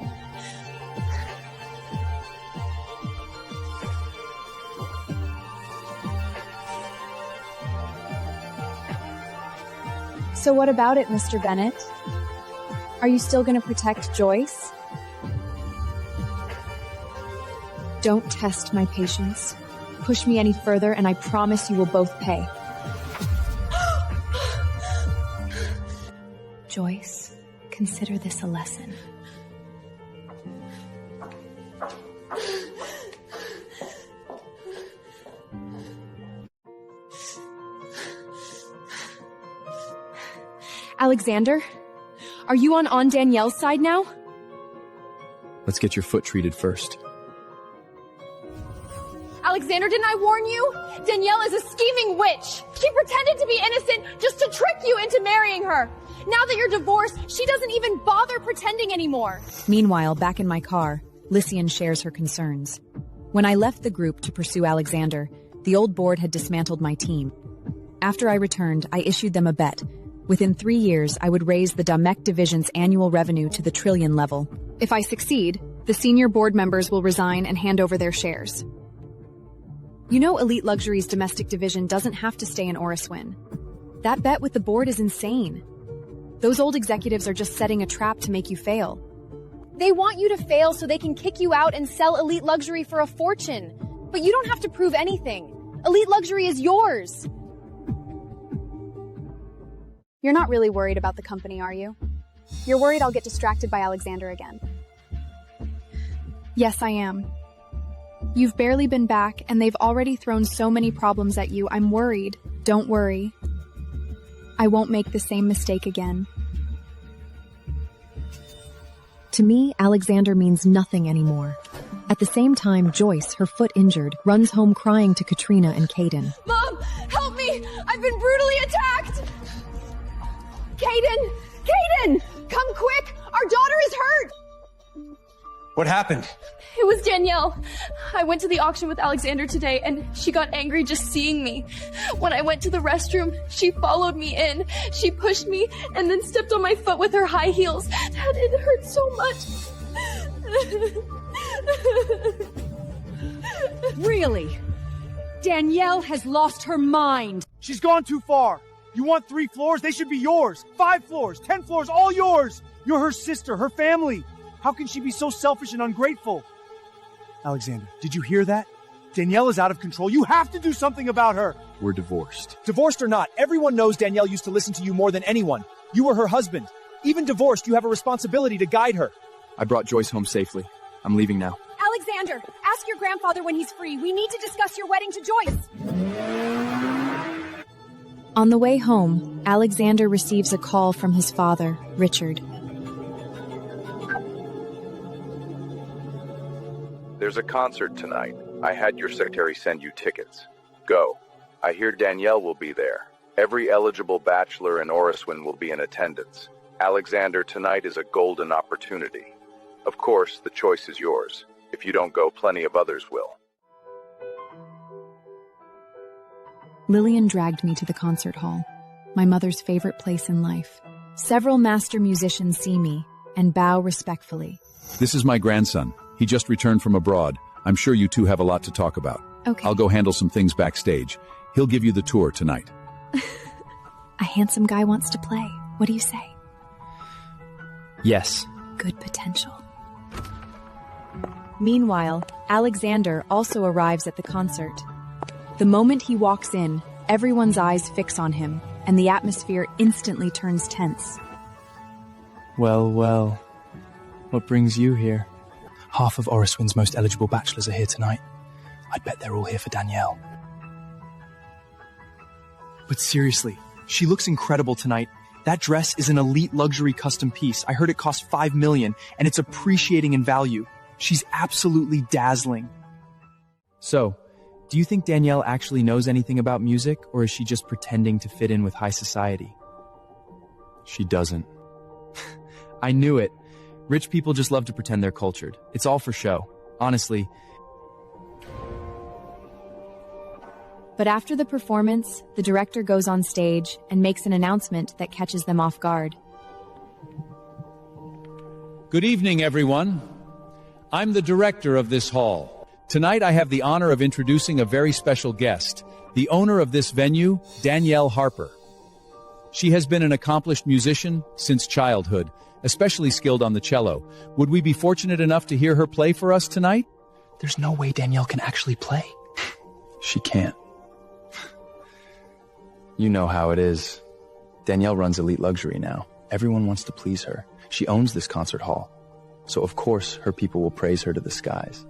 So what about it, Mr. Bennett? Are you still going to protect Joyce? Don't test my patience. Push me any further and I promise you will both pay. Joyce, consider this a lesson. Alexander, are you on Danielle's side now? Let's get your foot treated first. Alexander, didn't I warn you? Danielle is a scheming witch. She pretended to be innocent just to trick you into marrying her. Now that you're divorced, she doesn't even bother pretending anymore. Meanwhile, back in my car, Lycian shares her concerns. When I left the group to pursue Alexander, the old board had dismantled my team. After I returned, I issued them a bet. Within 3 years, I would raise the Damek division's annual revenue to the trillion level. If I succeed, the senior board members will resign and hand over their shares. You know Elite Luxury's domestic division doesn't have to stay in Oriswin. That bet with the board is insane. Those old executives are just setting a trap to make you fail. They want you to fail so they can kick you out and sell Elite Luxury for a fortune. But you don't have to prove anything. Elite Luxury is yours. You're not really worried about the company, are you? You're worried I'll get distracted by Alexander again. Yes, I am. You've barely been back, and they've already thrown so many problems at you. I'm worried. Don't worry. I won't make the same mistake again. To me, Alexander means nothing anymore. At the same time, Joyce, her foot injured, runs home crying to Katrina and Caden. Mom, help me! I've been brutally attacked! Caden! Come quick! Our daughter is hurt! What happened? It was Danielle. I went to the auction with Alexander today, and she got angry just seeing me. When I went to the restroom, she followed me in. She pushed me and then stepped on my foot with her high heels. Dad, it hurt so much. Really? Danielle has lost her mind. She's gone too far. You want 3 floors? They should be yours. 5 floors, 10 floors, all yours. You're her sister, her family. How can she be so selfish and ungrateful? Alexander, did you hear that? Danielle is out of control. You have to do something about her. We're divorced. Divorced or not, everyone knows Danielle used to listen to you more than anyone. You were her husband. Even divorced, you have a responsibility to guide her. I brought Joyce home safely. I'm leaving now. Alexander, ask your grandfather when he's free. We need to discuss your wedding to Joyce. On the way home, Alexander receives a call from his father, Richard. There's a concert tonight. I had your secretary send you tickets. Go. I hear Danielle will be there. Every eligible bachelor in Oriswin will be in attendance. Alexander, tonight is a golden opportunity. Of course, the choice is yours. If you don't go, plenty of others will. Lillian dragged me to the concert hall, my mother's favorite place in life. Several master musicians see me and bow respectfully. This is my grandson. He just returned from abroad. I'm sure you two have a lot to talk about. Okay. I'll go handle some things backstage. He'll give you the tour tonight. A handsome guy wants to play. What do you say? Yes. Good potential. Meanwhile, Alexander also arrives at the concert. The moment he walks in, everyone's eyes fix on him, and the atmosphere instantly turns tense. Well, what brings you here? Half of Oriswin's most eligible bachelors are here tonight. I'd bet they're all here for Danielle. But seriously, she looks incredible tonight. That dress is an elite luxury custom piece. I heard it cost $5 million, and it's appreciating in value. She's absolutely dazzling. So, do you think Danielle actually knows anything about music, or is she just pretending to fit in with high society? She doesn't. I knew it. Rich people just love to pretend they're cultured. It's all for show. Honestly. But after the performance, the director goes on stage and makes an announcement that catches them off guard. Good evening, everyone. I'm the director of this hall. Tonight I have the honor of introducing a very special guest, the owner of this venue, Daniella Harper. She has been an accomplished musician since childhood, especially skilled on the cello. Would we be fortunate enough to hear her play for us tonight? There's no way Danielle can actually play. She can't. You know how it is. Danielle runs Elite Luxury now. Everyone wants to please her. She owns this concert hall. So of course her people will praise her to the skies.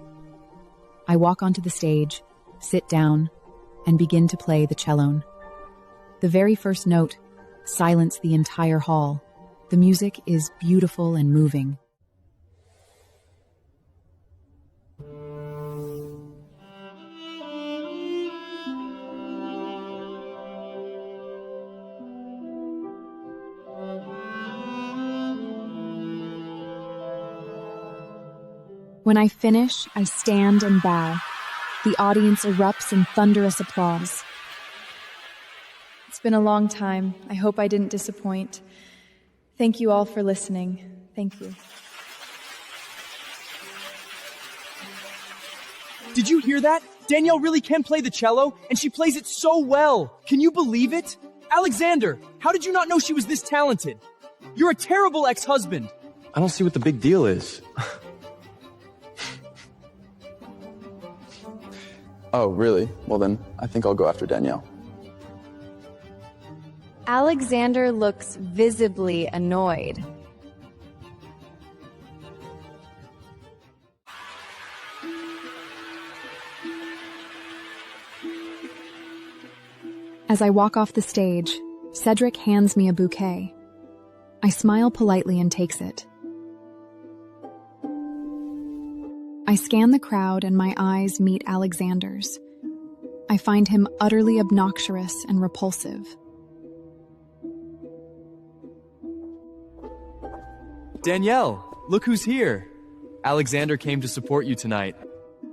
I walk onto the stage, sit down, and begin to play the cello. The very first note silenced the entire hall. The music is beautiful and moving. When I finish, I stand and bow. The audience erupts in thunderous applause. It's been a long time. I hope I didn't disappoint. Thank you all for listening. Thank you. Did you hear that? Danielle really can play the cello, and she plays it so well. Can you believe it? Alexander, how did you not know she was this talented? You're a terrible ex-husband. I don't see what the big deal is. Oh, really? Well then, I think I'll go after Danielle. Alexander looks visibly annoyed. As I walk off the stage, Cedric hands me a bouquet. I smile politely and takes it. I scan the crowd and my eyes meet Alexander's. I find him utterly obnoxious and repulsive. Danielle, look who's here. Alexander came to support you tonight.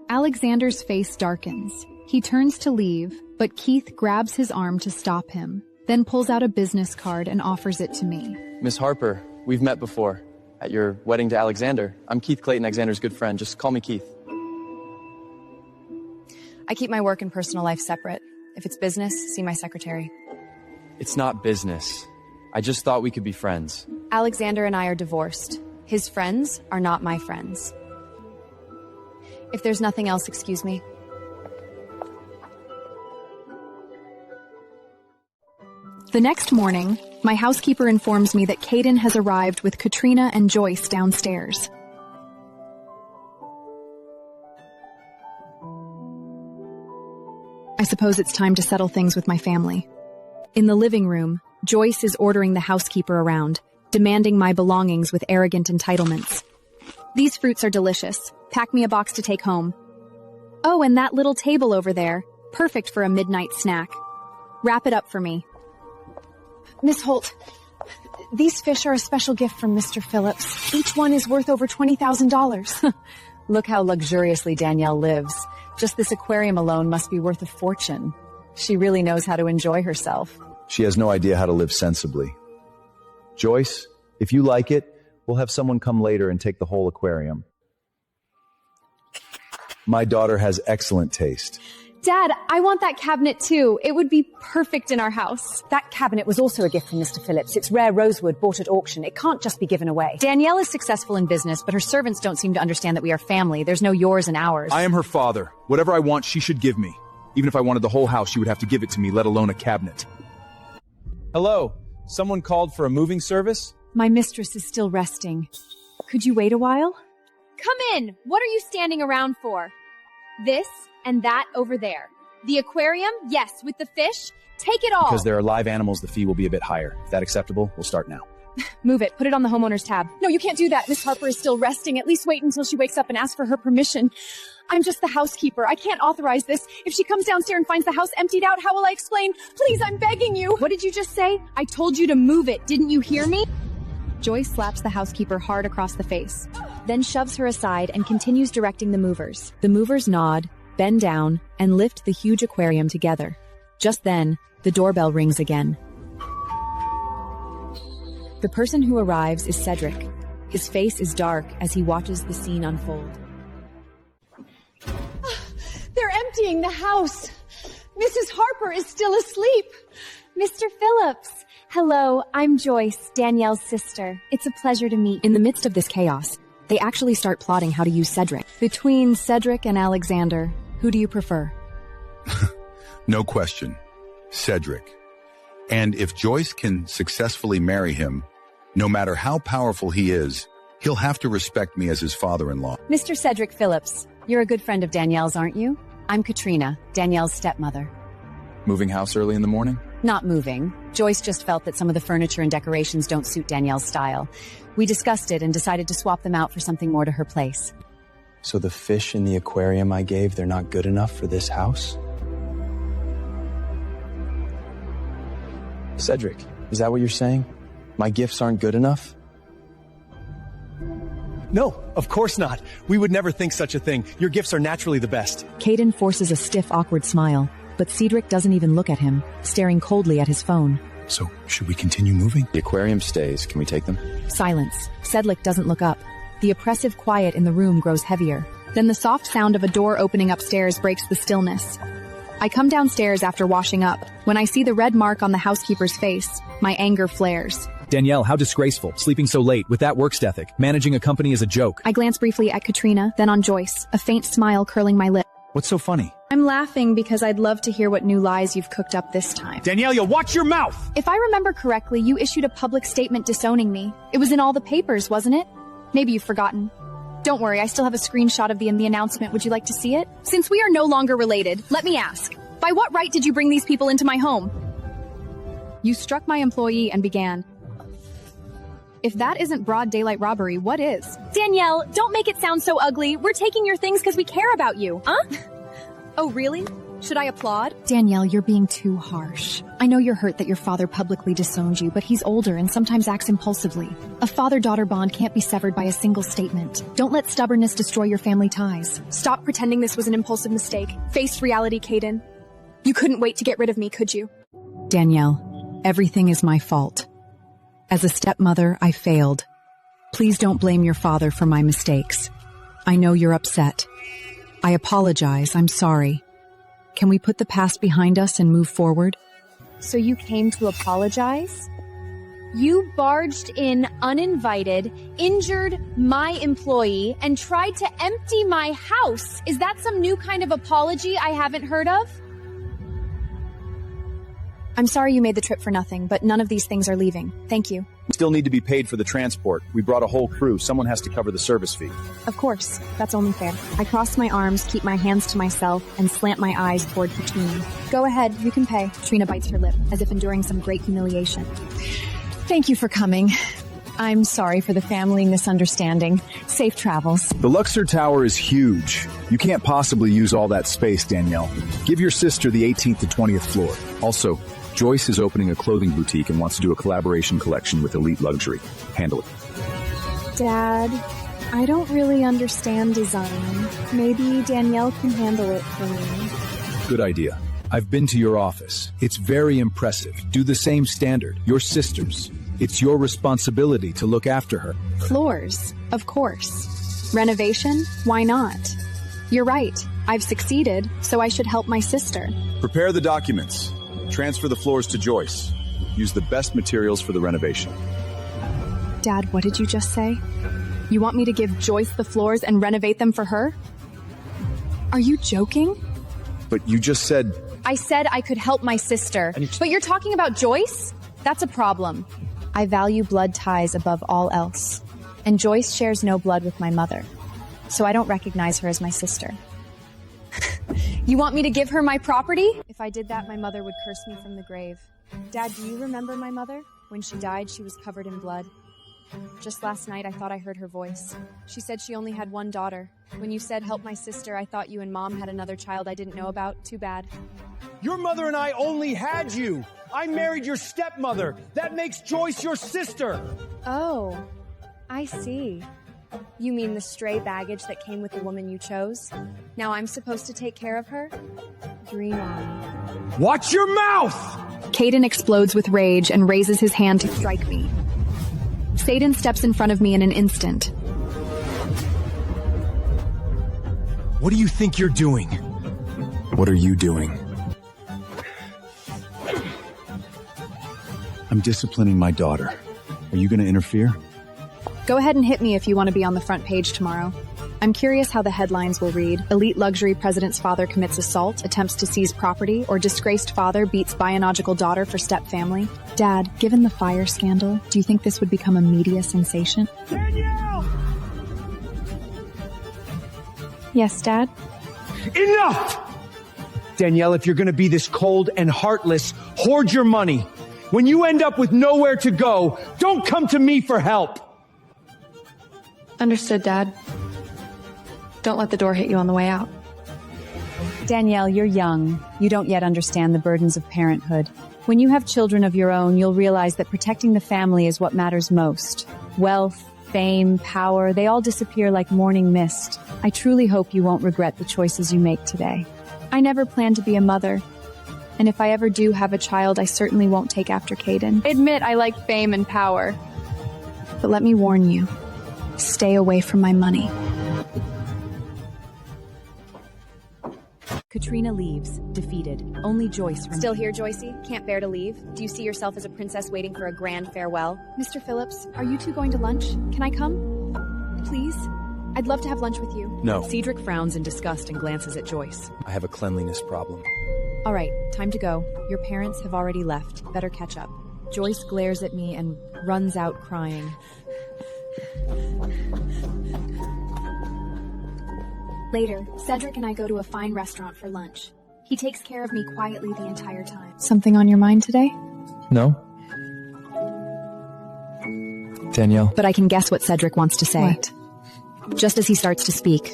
Alexander's face darkens. He turns to leave, but Keith grabs his arm to stop him, then pulls out a business card and offers it to me. Miss Harper, we've met before. At your wedding to Alexander. I'm Keith Clayton, Alexander's good friend. Just call me Keith. I keep my work and personal life separate. If it's business, see my secretary. It's not business. I just thought we could be friends. Alexander and I are divorced. His friends are not my friends. If there's nothing else, excuse me. The next morning, my housekeeper informs me that Caden has arrived with Katrina and Joyce downstairs. I suppose it's time to settle things with my family. In the living room, Joyce is ordering the housekeeper around, demanding my belongings with arrogant entitlements. These fruits are delicious. Pack me a box to take home. Oh, and that little table over there. Perfect for a midnight snack. Wrap it up for me. Miss Holt, these fish are a special gift from Mr. Phillips. Each one is worth over $20,000. Look how luxuriously Danielle lives. Just this aquarium alone must be worth a fortune. She really knows how to enjoy herself. She has no idea how to live sensibly. Joyce, if you like it, we'll have someone come later and take the whole aquarium. My daughter has excellent taste. Dad, I want that cabinet too. It would be perfect in our house. That cabinet was also a gift from Mr. Phillips. It's rare rosewood bought at auction. It can't just be given away. Danielle is successful in business, but her servants don't seem to understand that we are family. There's no yours and ours. I am her father. Whatever I want, she should give me. Even if I wanted the whole house, she would have to give it to me, let alone a cabinet. Hello. Someone called for a moving service? My mistress is still resting. Could you wait a while? Come in! What are you standing around for? This and that over there. The aquarium? Yes. With the fish? Take it all! Because there are live animals, the fee will be a bit higher. If that's acceptable, we'll start now. Move it. Put it on the homeowner's tab. No, you can't do that. Miss Harper is still resting. At least wait until she wakes up and asks for her permission. I'm just the housekeeper. I can't authorize this. If she comes downstairs and finds the house emptied out, how will I explain? Please, I'm begging you. What did you just say? I told you to move it. Didn't you hear me? Joyce slaps the housekeeper hard across the face, then shoves her aside and continues directing the movers. The movers nod, bend down, and lift the huge aquarium together. Just then, the doorbell rings again. The person who arrives is Cedric. His face is dark as he watches the scene unfold. They're emptying the house. Mrs. Harper is still asleep. Mr. Phillips. Hello, I'm Joyce, Danielle's sister. It's a pleasure to meet. In the midst of this chaos, they actually start plotting how to use Cedric. Between Cedric and Alexander, who do you prefer? No question. Cedric. And if Joyce can successfully marry him, No matter how powerful he is, he'll have to respect me as his father-in-law. Mr. Cedric Phillips, you're a good friend of Danielle's, aren't you? I'm Katrina, Danielle's stepmother. Moving house early in the morning? Not moving. Joyce just felt that some of the furniture and decorations don't suit Danielle's style. We discussed it and decided to swap them out for something more to her place. So the fish in the aquarium I gave, they're not good enough for this house? Cedric, is that what you're saying? My gifts aren't good enough? No, of course not. We would never think such a thing. Your gifts are naturally the best. Caden forces a stiff, awkward smile, but Cedric doesn't even look at him, staring coldly at his phone. So, should we continue moving? The aquarium stays. Can we take them? Silence. Cedric doesn't look up. The oppressive quiet in the room grows heavier. Then the soft sound of a door opening upstairs breaks the stillness. I come downstairs after washing up. When I see the red mark on the housekeeper's face, my anger flares. Danielle, how disgraceful. Sleeping so late, with that work ethic. Managing a company is a joke. I glance briefly at Katrina, then on Joyce, a faint smile curling my lip. What's so funny? I'm laughing because I'd love to hear what new lies you've cooked up this time. Daniela, watch your mouth! If I remember correctly, you issued a public statement disowning me. It was in all the papers, wasn't it? Maybe you've forgotten. Don't worry, I still have a screenshot of the announcement. Would you like to see it? Since we are no longer related, let me ask, by what right did you bring these people into my home? You struck my employee and began. If that isn't broad daylight robbery, what is? Danielle, don't make it sound so ugly. We're taking your things because we care about you. Huh? Oh, really? Should I applaud? Danielle, you're being too harsh. I know you're hurt that your father publicly disowned you, but he's older and sometimes acts impulsively. A father-daughter bond can't be severed by a single statement. Don't let stubbornness destroy your family ties. Stop pretending this was an impulsive mistake. Face reality, Caden. You couldn't wait to get rid of me, could you? Danielle, everything is my fault. As a stepmother, I failed. Please don't blame your father for my mistakes. I know you're upset. I apologize. I'm sorry. Can we put the past behind us and move forward? So you came to apologize? You barged in uninvited, injured my employee, and tried to empty my house. Is that some new kind of apology I haven't heard of? I'm sorry you made the trip for nothing, but none of these things are leaving. Thank you. Still need to be paid for the transport. We brought a whole crew. Someone has to cover the service fee. Of course. That's only fair. I cross my arms, keep my hands to myself, and slant my eyes toward Katrina. Go ahead, you can pay. Katrina bites her lip, as if enduring some great humiliation. Thank you for coming. I'm sorry for the family misunderstanding. Safe travels. The Luxor Tower is huge. You can't possibly use all that space, Danielle. Give your sister the 18th to 20th floor. Also, Joyce is opening a clothing boutique and wants to do a collaboration collection with Elite Luxury. Handle it. Dad, I don't really understand design. Maybe Danielle can handle it for me. Good idea. I've been to your office. It's very impressive. Do the same standard. Your sister's. It's your responsibility to look after her. Floors, of course. Renovation? Why not? You're right. I've succeeded, so I should help my sister. Prepare the documents. Transfer the floors to Joyce. Use the best materials for the renovation. Dad, what did you just say? You want me to give Joyce the floors and renovate them for her? Are you joking? But you just said... I said I could help my sister. But you're talking about Joyce? That's a problem. I value blood ties above all else. And Joyce shares no blood with my mother. So I don't recognize her as my sister. You want me to give her my property? If I did that, my mother would curse me from the grave. Dad, do you remember my mother? When she died, she was covered in blood. Just last night, I thought I heard her voice. She said she only had one daughter. When you said, help my sister, I thought you and Mom had another child I didn't know about. Too bad. Your mother and I only had you. I married your stepmother. That makes Joyce your sister. Oh, I see. You mean the stray baggage that came with the woman you chose? Now I'm supposed to take care of her? Dream on. Watch your mouth! Caden explodes with rage and raises his hand to strike me. Satan steps in front of me in an instant. What do you think you're doing? What are you doing? I'm disciplining my daughter. Are you going to interfere? Go ahead and hit me if you want to be on the front page tomorrow. I'm curious how the headlines will read. Elite luxury president's father commits assault, attempts to seize property, or disgraced father beats biological daughter for step family. Dad, given the fire scandal, do you think this would become a media sensation? Danielle! Yes, Dad? Enough! Danielle, if you're gonna be this cold and heartless, hoard your money. When you end up with nowhere to go, don't come to me for help. Understood, Dad. Don't let the door hit you on the way out. Danielle, you're young. You don't yet understand the burdens of parenthood. When you have children of your own, you'll realize that protecting the family is what matters most. Wealth, fame, power, they all disappear like morning mist. I truly hope you won't regret the choices you make today. I never planned to be a mother. And if I ever do have a child, I certainly won't take after Caden. Admit I like fame and power. But let me warn you, stay away from my money. Katrina leaves, defeated. Only Joyce remains. Still here, Joycey? Can't bear to leave? Do you see yourself as a princess waiting for a grand farewell? Mr. Phillips, are you two going to lunch? Can I come? Please? I'd love to have lunch with you. No. Cedric frowns in disgust and glances at Joyce. I have a cleanliness problem. All right, time to go. Your parents have already left. Better catch up. Joyce glares at me and runs out crying. Later, Cedric and I go to a fine restaurant for lunch. He takes care of me quietly the entire time. Something on your mind today? No. Danielle. But I can guess what Cedric wants to say. What? Just as he starts to speak.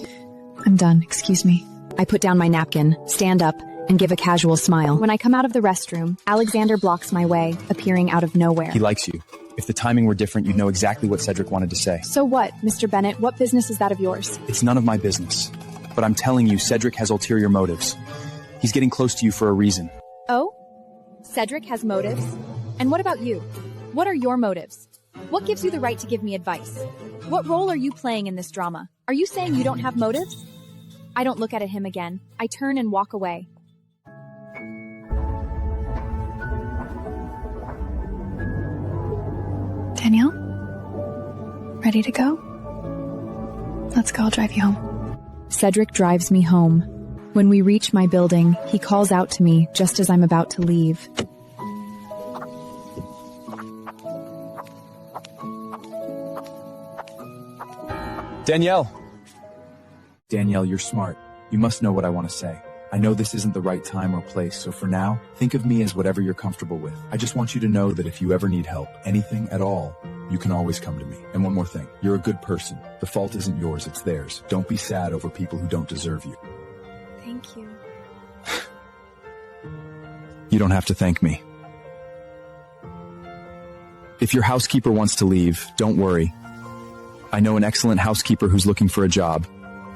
I'm done, excuse me. I put down my napkin, stand up, and give a casual smile. When I come out of the restroom, Alexander blocks my way, appearing out of nowhere. He likes you. If the timing were different, you'd know exactly what Cedric wanted to say. So what, Mr. Bennett? What business is that of yours? It's none of my business. But I'm telling you, Cedric has ulterior motives. He's getting close to you for a reason. Oh? Cedric has motives? And what about you? What are your motives? What gives you the right to give me advice? What role are you playing in this drama? Are you saying you don't have motives? I don't look at him again. I turn and walk away. Danielle? Ready to go? Let's go, I'll drive you home. Cedric drives me home. When we reach my building, he calls out to me just as I'm about to leave. Danielle! Danielle, you're smart. You must know what I want to say. I know this isn't the right time or place, so for now, think of me as whatever you're comfortable with. I just want you to know that if you ever need help, anything at all, you can always come to me. And one more thing, you're a good person. The fault isn't yours, it's theirs. Don't be sad over people who don't deserve you. Thank you. You don't have to thank me. If your housekeeper wants to leave, don't worry. I know an excellent housekeeper who's looking for a job.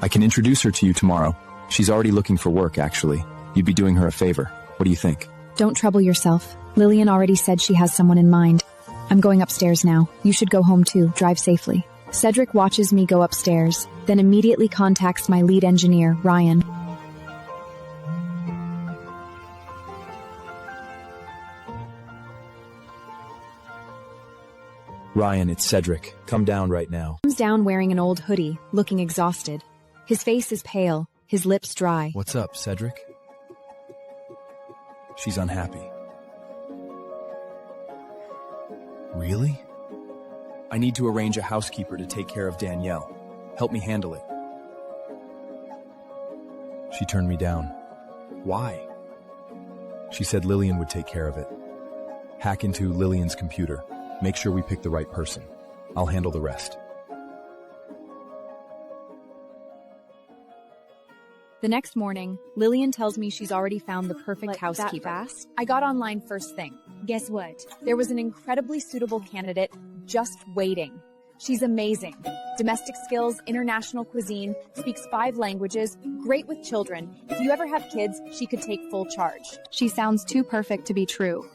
I can introduce her to you tomorrow. She's already looking for work, actually. You'd be doing her a favor. What do you think? Don't trouble yourself. Lillian already said she has someone in mind. I'm going upstairs now. You should go home too. Drive safely. Cedric watches me go upstairs, then immediately contacts my lead engineer, Ryan. Ryan, it's Cedric. Come down right now. He comes down wearing an old hoodie, looking exhausted. His face is pale, his lips dry. What's up, Cedric? She's unhappy. Really? I need to arrange a housekeeper to take care of Danielle. Help me handle it. She turned me down. Why? She said Lillian would take care of it. Hack into Lillian's computer. Make sure we pick the right person. I'll handle the rest. The next morning, Lillian tells me she's already found the perfect housekeeper. That fast? I got online first thing. Guess what? There was an incredibly suitable candidate just waiting. She's amazing. Domestic skills, international cuisine, speaks 5 languages, great with children. If you ever have kids, she could take full charge. She sounds too perfect to be true.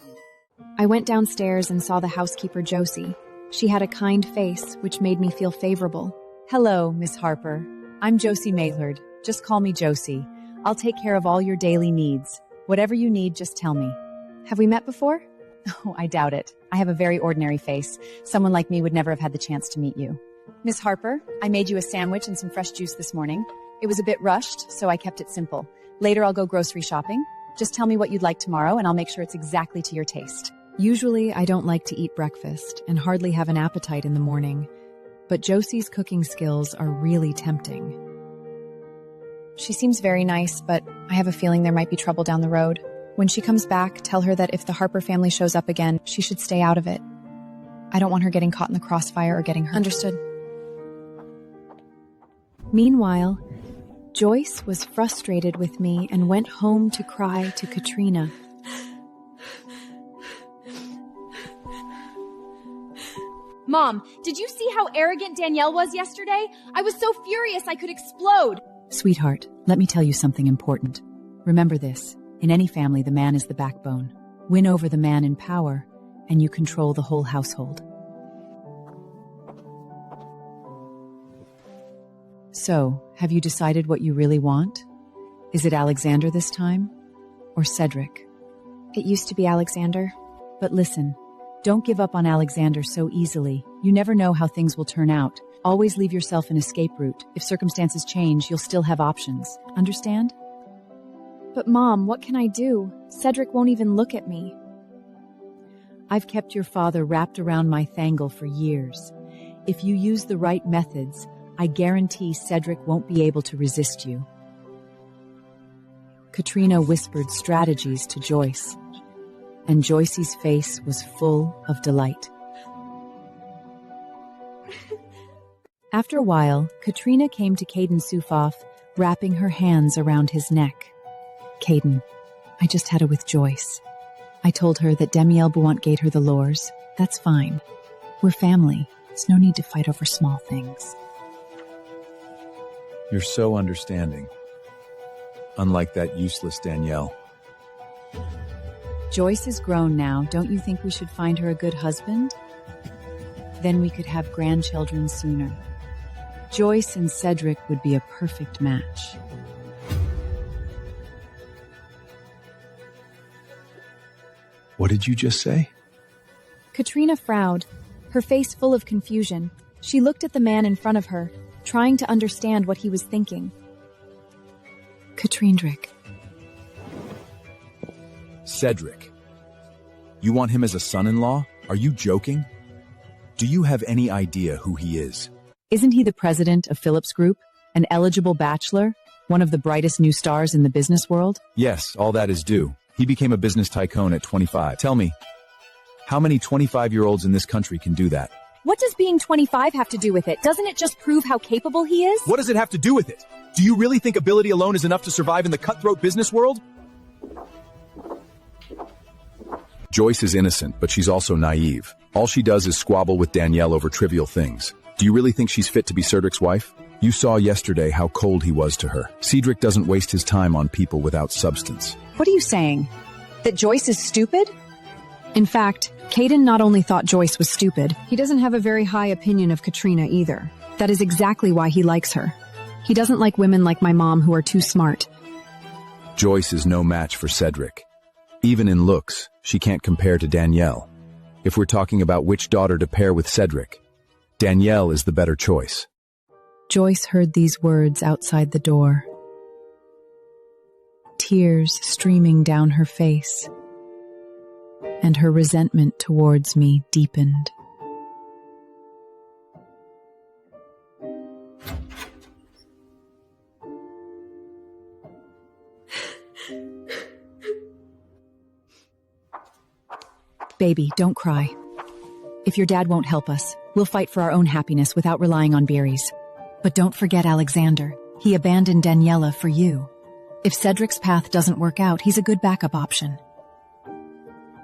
I went downstairs and saw the housekeeper, Josie. She had a kind face, which made me feel favorable. Hello, Miss Harper. I'm Josie Maylard. Just call me Josie. I'll take care of all your daily needs. Whatever you need, just tell me. Have we met before? Oh, I doubt it. I have a very ordinary face. Someone like me would never have had the chance to meet you. Miss Harper, I made you a sandwich and some fresh juice this morning. It was a bit rushed, so I kept it simple. Later I'll go grocery shopping. Just tell me what you'd like tomorrow and I'll make sure it's exactly to your taste. Usually, I don't like to eat breakfast and hardly have an appetite in the morning, but Josie's cooking skills are really tempting. She seems very nice, but I have a feeling there might be trouble down the road. When she comes back, tell her that if the Harper family shows up again, she should stay out of it. I don't want her getting caught in the crossfire or getting hurt. Understood. Meanwhile, Joyce was frustrated with me and went home to cry to Katrina. Mom, did you see how arrogant Danielle was yesterday? I was so furious I could explode. Sweetheart, let me tell you something important. Remember this, in any family the man is the backbone. Win over the man in power, and you control the whole household. So, have you decided what you really want? Is it Alexander this time? Or Cedric? It used to be Alexander. But listen, don't give up on Alexander so easily. You never know how things will turn out. Always leave yourself an escape route. If circumstances change, you'll still have options. Understand? But Mom, what can I do? Cedric won't even look at me. I've kept your father wrapped around my thangle for years. If you use the right methods, I guarantee Cedric won't be able to resist you. Katrina whispered strategies to Joyce, and Joyce's face was full of delight. After a while, Katrina came to Caden Sufoff, wrapping her hands around his neck. Caden, I just had it with Joyce. I told her that Danielle gave her the lures. That's fine. We're family. There's no need to fight over small things. You're so understanding. Unlike that useless Danielle. Joyce is grown now. Don't you think we should find her a good husband? Then we could have grandchildren sooner. Joyce and Cedric would be a perfect match. What did you just say? Katrina frowned, her face full of confusion. She looked at the man in front of her, trying to understand what he was thinking. Katrindrick. Cedric. You want him as a son-in-law? Are you joking? Do you have any idea who he is? Isn't he the president of Phillips Group? An eligible bachelor? One of the brightest new stars in the business world? Yes, all that is due. He became a business tycoon at 25. Tell me, how many 25-year-olds in this country can do that? What does being 25 have to do with it? Doesn't it just prove how capable he is? What does it have to do with it? Do you really think ability alone is enough to survive in the cutthroat business world? Joyce is innocent, but she's also naive. All she does is squabble with Danielle over trivial things. Do you really think she's fit to be Cedric's wife? You saw yesterday how cold he was to her. Cedric doesn't waste his time on people without substance. What are you saying? That Joyce is stupid? In fact, Caden not only thought Joyce was stupid, he doesn't have a very high opinion of Katrina either. That is exactly why he likes her. He doesn't like women like my mom who are too smart. Joyce is no match for Cedric. Even in looks, she can't compare to Danielle. If we're talking about which daughter to pair with Cedric, Danielle is the better choice. Joyce heard these words outside the door. Tears streaming down her face, and her resentment towards me deepened. Baby, don't cry. If your dad won't help us, we'll fight for our own happiness without relying on berries. But don't forget Alexander. He abandoned Daniella for you. If Cedric's path doesn't work out, he's a good backup option.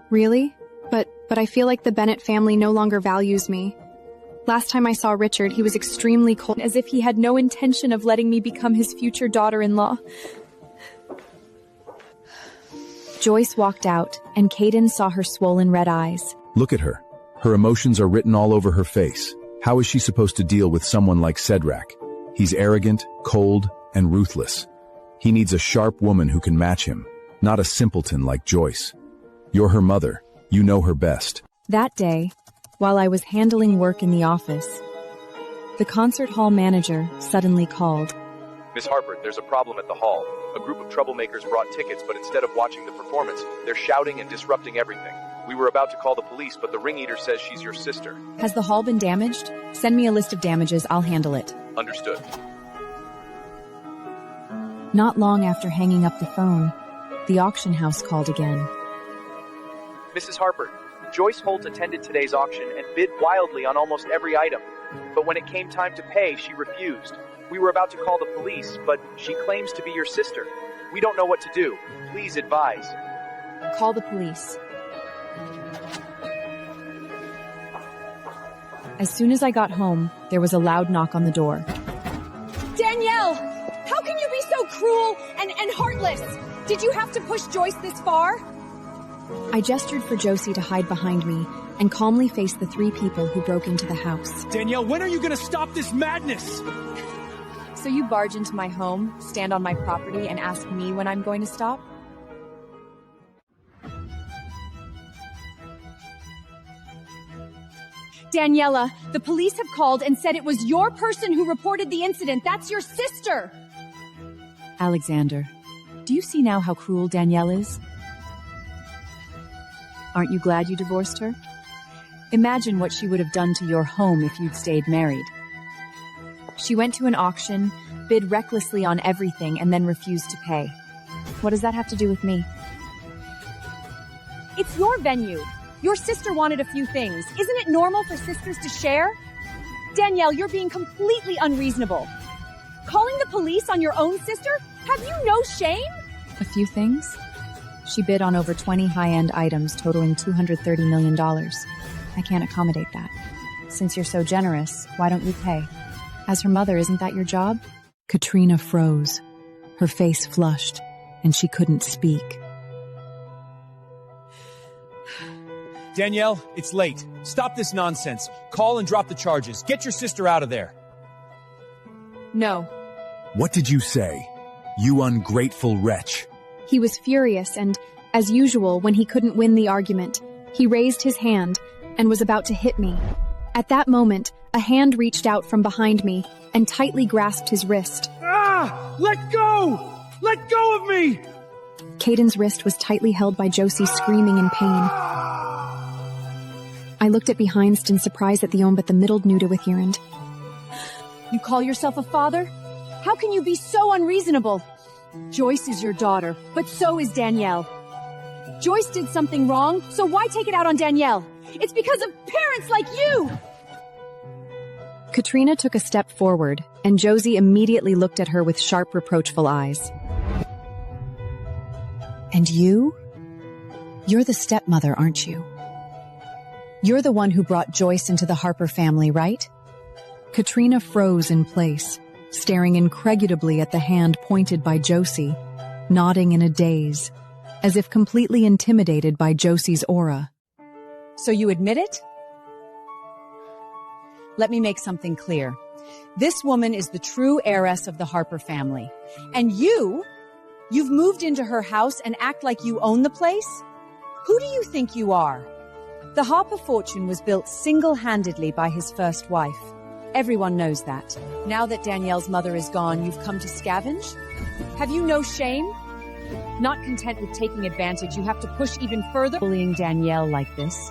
Really? But I feel like the Bennett family no longer values me. Last time I saw Richard, he was extremely cold, as if he had no intention of letting me become his future daughter-in-law. Joyce walked out, and Caden saw her swollen red eyes. Look at her. Her emotions are written all over her face. How is she supposed to deal with someone like Cedric? He's arrogant, cold, and ruthless. He needs a sharp woman who can match him, not a simpleton like Joyce. You're her mother. You know her best. That day, while I was handling work in the office, The concert hall manager suddenly called. Miss Harper, there's a problem at the hall. A group of troublemakers brought tickets, but instead of watching the performance, they're shouting and disrupting everything. We were about to call the police, but the ring eater says she's your sister. Has the hall been damaged? Send me a list of damages, I'll handle it. Understood. Not long after hanging up the phone, the auction house called again. Mrs. Harper, Joyce Holt attended today's auction and bid wildly on almost every item. But when it came time to pay, she refused. We were about to call the police, but she claims to be your sister. We don't know what to do. Please advise. Call the police. As soon as I got home, there was a loud knock on the door. Danielle! How can you be so cruel and heartless? Did you have to push Joyce this far? I gestured for Josie to hide behind me and calmly faced the 3 people who broke into the house. Danielle, when are you going to stop this madness? So you barge into my home, stand on my property, and ask me when I'm going to stop? Daniella, the police have called and said it was your person who reported the incident. That's your sister! Alexander, do you see now how cruel Danielle is? Aren't you glad you divorced her? Imagine what she would have done to your home if you'd stayed married. She went to an auction, bid recklessly on everything, and then refused to pay. What does that have to do with me? It's your venue. Your sister wanted a few things. Isn't it normal for sisters to share? Danielle, you're being completely unreasonable. Calling the police on your own sister? Have you no shame? A few things? She bid on over 20 high-end items totaling $230 million. I can't accommodate that. Since you're so generous, why don't you pay? As her mother, isn't that your job? Katrina froze. Her face flushed, and she couldn't speak. Danielle, it's late. Stop this nonsense. Call and drop the charges. Get your sister out of there. No. What did you say? You ungrateful wretch. He was furious and, as usual, when he couldn't win the argument, he raised his hand and was about to hit me. At that moment, a hand reached out from behind me and tightly grasped his wrist. Ah! Let go! Let go of me! Caden's wrist was tightly held by Josie, screaming in pain. I looked at behindst in surprise at the but the middled nude with Yerand. You call yourself a father? How can you be so unreasonable? Joyce is your daughter, but so is Danielle. Joyce did something wrong, so why take it out on Danielle? It's because of parents like you! Katrina took a step forward, and Josie immediately looked at her with sharp, reproachful eyes. And you? You're the stepmother, aren't you? You're the one who brought Joyce into the Harper family, right? Katrina froze in place, staring incredulously at the hand pointed by Josie, nodding in a daze, as if completely intimidated by Josie's aura. So you admit it? Let me make something clear. This woman is the true heiress of the Harper family. And you've moved into her house and act like you own the place? Who do you think you are? The Harper fortune was built single-handedly by his first wife. Everyone knows that. Now that Danielle's mother is gone, you've come to scavenge? Have you no shame? Not content with taking advantage, you have to push even further, bullying Danielle like this.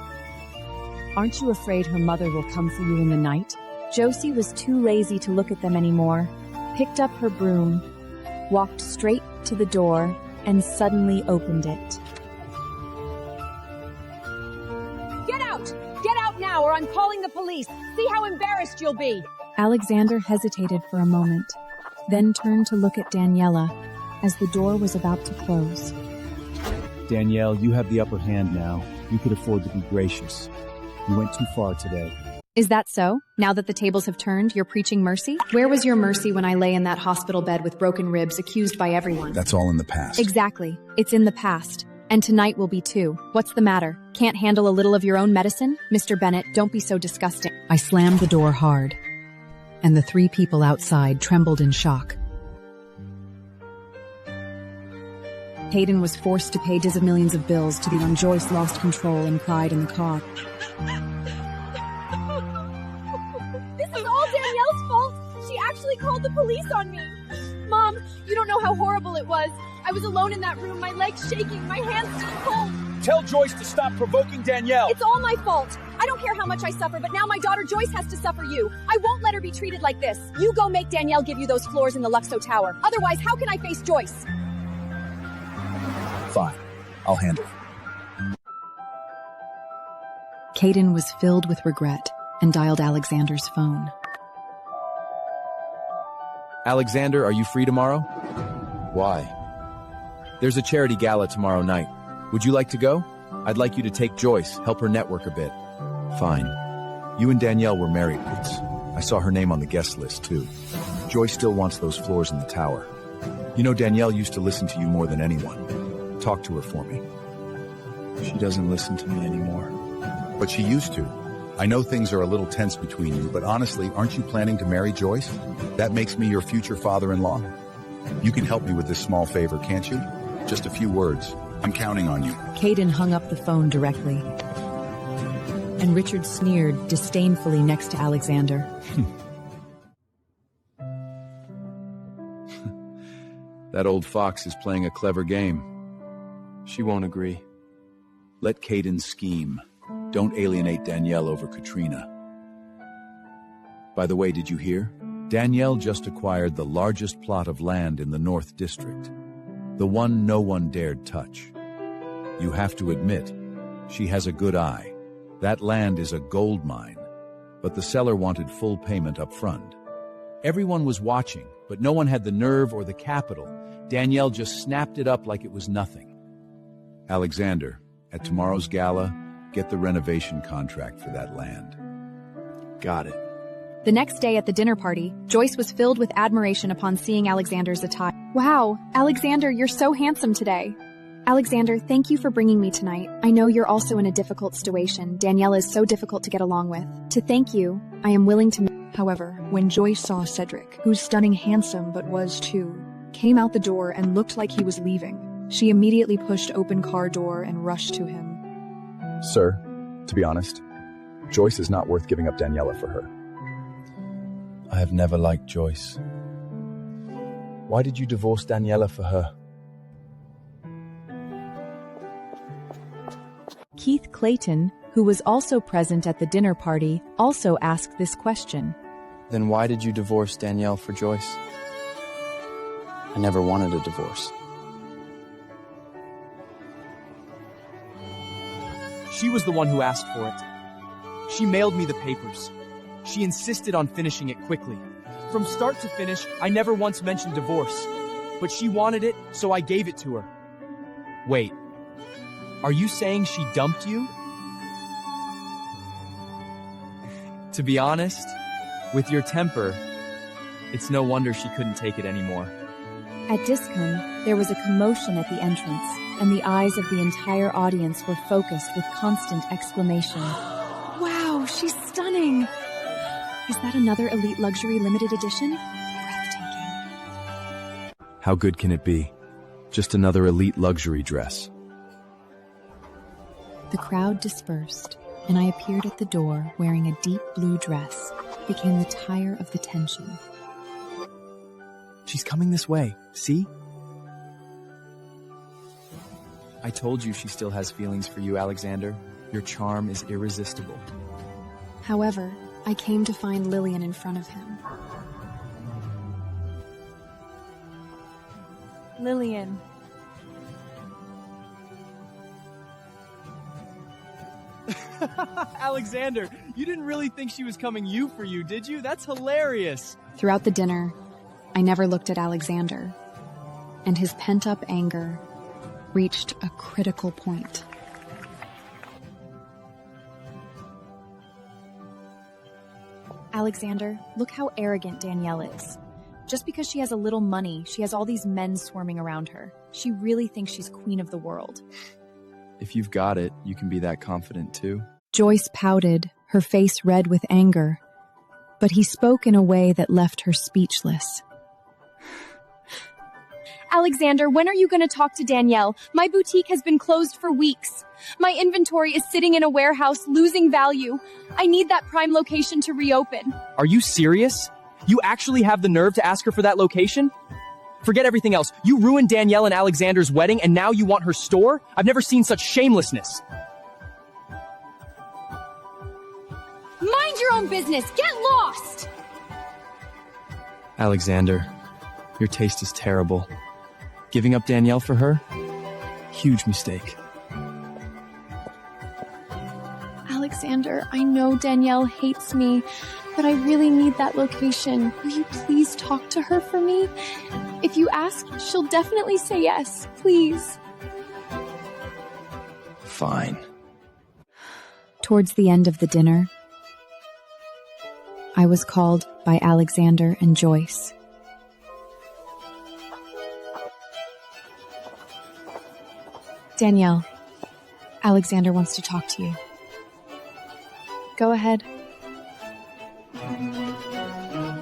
Aren't you afraid her mother will come for you in the night? Josie was too lazy to look at them anymore, picked up her broom, walked straight to the door, and suddenly opened it. Get out! Get out now, or I'm calling the police! See how embarrassed you'll be! Alexander hesitated for a moment, then turned to look at Daniela as the door was about to close. Danielle, you have the upper hand now. You could afford to be gracious. You went too far today. Is that so? Now that the tables have turned, you're preaching mercy? Where was your mercy when I lay in that hospital bed with broken ribs, accused by everyone? That's all in the past. Exactly. It's in the past. And tonight will be too. What's the matter? Can't handle a little of your own medicine? Mr. Bennett, don't be so disgusting. I slammed the door hard, and the 3 people outside trembled in shock. Hayden was forced to pay dozens of millions of bills to the young Joyce lost control and cried in the car. This is all Danielle's called the police on me. Mom, you don't know how horrible it was. I was alone in that room, my legs shaking, my hands still cold. Tell Joyce to stop provoking Danielle. It's all my fault. I don't care how much I suffer, but now my daughter Joyce has to suffer you. I won't let her be treated like this. You go make Danielle give you those floors in the Luxo Tower. Otherwise, how can I face Joyce? Fine. I'll handle it. Caden was filled with regret and dialed Alexander's phone. Alexander, are you free tomorrow? Why? There's a charity gala tomorrow night. Would you like to go? I'd like you to take Joyce, help her network a bit. Fine. You and Danielle were married once. I saw her name on the guest list, too. Joyce still wants those floors in the tower. You know, Danielle used to listen to you more than anyone. Talk to her for me. She doesn't listen to me anymore. But she used to. I know things are a little tense between you, but honestly, aren't you planning to marry Joyce? That makes me your future father-in-law. You can help me with this small favor, can't you? Just a few words. I'm counting on you. Caden hung up the phone directly. And Richard sneered disdainfully next to Alexander. That old fox is playing a clever game. She won't agree. Let Caden scheme. Don't alienate Danielle over Katrina. By the way, did you hear? Danielle just acquired the largest plot of land in the North District. The one no one dared touch. You have to admit, she has a good eye. That land is a gold mine, but the seller wanted full payment up front. Everyone was watching, but no one had the nerve or the capital. Danielle just snapped it up like it was nothing. Alexander, at tomorrow's gala, get the renovation contract for that land. Got it. The next day at the dinner party, Joyce was filled with admiration upon seeing Alexander's attire. Wow, Alexander, you're so handsome today. Alexander, thank you for bringing me tonight. I know you're also in a difficult situation. Daniella is so difficult to get along with. To thank you, I am willing to... However, when Joyce saw Cedric, who's stunning handsome but was too, came out the door and looked like he was leaving, she immediately pushed open car door and rushed to him. Sir, to be honest, Joyce is not worth giving up Daniella for her. I have never liked Joyce. Why did you divorce Daniella for her? Keith Clayton, who was also present at the dinner party, also asked this question. Then why did you divorce Danielle for Joyce? I never wanted a divorce. She was the one who asked for it. She mailed me the papers. She insisted on finishing it quickly. From start to finish, I never once mentioned divorce. But she wanted it, so I gave it to her. Wait, are you saying she dumped you? To be honest, with your temper, it's no wonder she couldn't take it anymore. At Discon, there was a commotion at the entrance, and the eyes of the entire audience were focused with constant exclamation. Wow, she's stunning! Is that another Elite Luxury Limited Edition? Breathtaking. How good can it be? Just another elite luxury dress. The crowd dispersed, and I appeared at the door wearing a deep blue dress, became the tire of the tension. She's coming this way, see? I told you she still has feelings for you, Alexander. Your charm is irresistible. However, I came to find Lillian in front of him. Lillian. Alexander, you didn't really think she was coming for you, did you? That's hilarious. Throughout the dinner, I never looked at Alexander, and his pent-up anger reached a critical point. Alexander, look how arrogant Danielle is. Just because she has a little money, she has all these men swarming around her. She really thinks she's queen of the world. If you've got it, you can be that confident too. Joyce pouted, her face red with anger, but he spoke in a way that left her speechless. Alexander, when are you going to talk to Danielle? My boutique has been closed for weeks. My inventory is sitting in a warehouse, losing value. I need that prime location to reopen. Are you serious? You actually have the nerve to ask her for that location? Forget everything else. You ruined Danielle and Alexander's wedding, and now you want her store? I've never seen such shamelessness. Mind your own business! Get lost! Alexander, your taste is terrible. Giving up Danielle for her? Huge mistake. Alexander, I know Danielle hates me, but I really need that location. Will you please talk to her for me? If you ask, she'll definitely say yes. Please. Fine. Towards the end of the dinner, I was called by Alexander and Joyce. Danielle, Alexander wants to talk to you. Go ahead.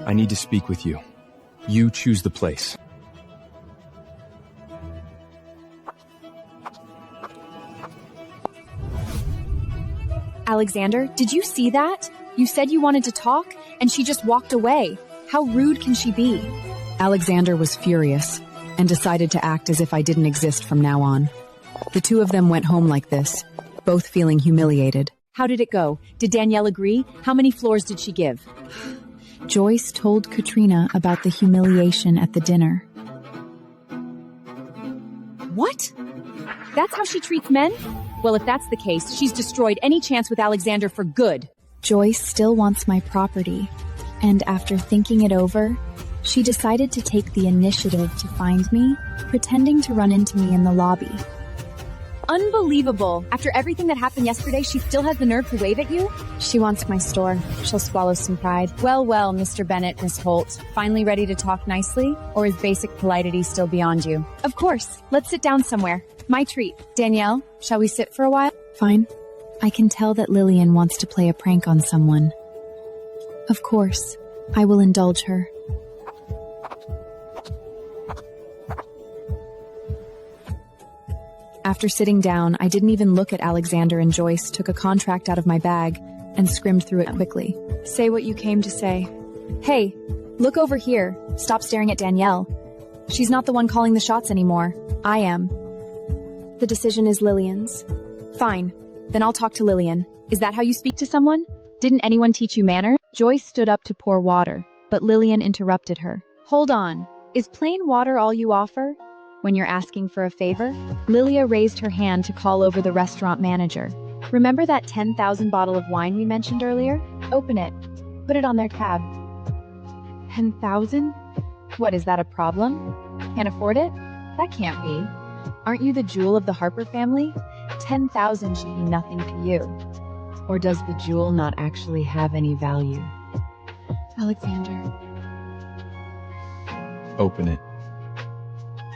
I need to speak with you. You choose the place. Alexander, did you see that? You said you wanted to talk, and she just walked away. How rude can she be? Alexander was furious and decided to act as if I didn't exist from now on. The two of them went home like this, both feeling humiliated. How did it go? Did Danielle agree? How many floors did she give? Joyce told Katrina about the humiliation at the dinner. What? That's how she treats men? Well, if that's the case, she's destroyed any chance with Alexander for good. Joyce still wants my property, and after thinking it over, she decided to take the initiative to find me, pretending to run into me in the lobby. Unbelievable. After everything that happened yesterday, she still has the nerve to wave at you? She wants my store. She'll swallow some pride. Well, Mr. Bennett, Miss Holt. Finally ready to talk nicely? Or is basic politity still beyond you? Of course. Let's sit down somewhere. My treat. Danielle, shall we sit for a while? Fine. I can tell that Lillian wants to play a prank on someone. Of course, I will indulge her. After sitting down, I didn't even look at Alexander and Joyce, took a contract out of my bag, and skimmed through it quickly. Say what you came to say. Hey, look over here. Stop staring at Danielle. She's not the one calling the shots anymore. I am. The decision is Lillian's. Fine. Then I'll talk to Lillian. Is that how you speak to someone? Didn't anyone teach you manners? Joyce stood up to pour water, but Lillian interrupted her. Hold on. Is plain water all you offer? When you're asking for a favor? Lilia raised her hand to call over the restaurant manager. Remember that 10,000 bottle of wine we mentioned earlier? Open it. Put it on their tab. 10,000? What, is that a problem? Can't afford it? That can't be. Aren't you the jewel of the Harper family? 10,000 should be nothing to you. Or does the jewel not actually have any value? Alexander. Open it.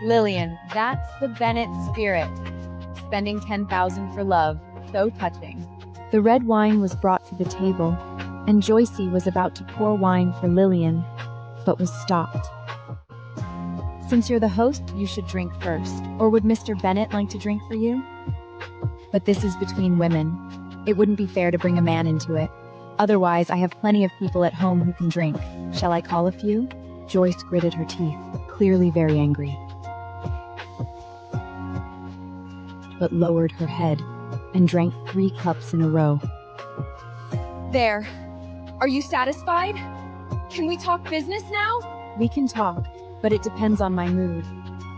Lillian, that's the Bennett spirit. Spending 10,000 for love. So touching. The red wine was brought to the table, and Joycey was about to pour wine for Lillian, but was stopped. Since you're the host, you should drink first. Or would Mr. Bennett like to drink for you? But this is between women. It wouldn't be fair to bring a man into it. Otherwise, I have plenty of people at home who can drink. Shall I call a few? Joyce gritted her teeth, clearly very angry, but lowered her head and drank 3 cups in a row. There. Are you satisfied? Can we talk business now? We can talk, but it depends on my mood.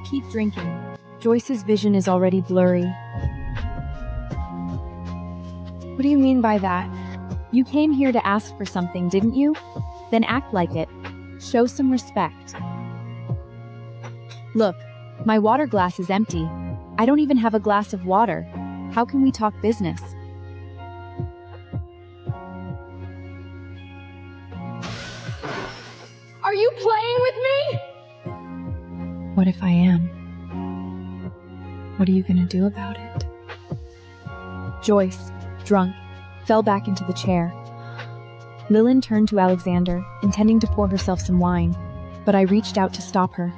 Keep drinking. Joyce's vision is already blurry. What do you mean by that? You came here to ask for something, didn't you? Then act like it. Show some respect. Look, my water glass is empty. I don't even have a glass of water. How can we talk business? Are you playing with me? What if I am? What are you gonna do about it? Joyce, drunk, fell back into the chair. Lillian turned to Alexander, intending to pour herself some wine, but I reached out to stop her.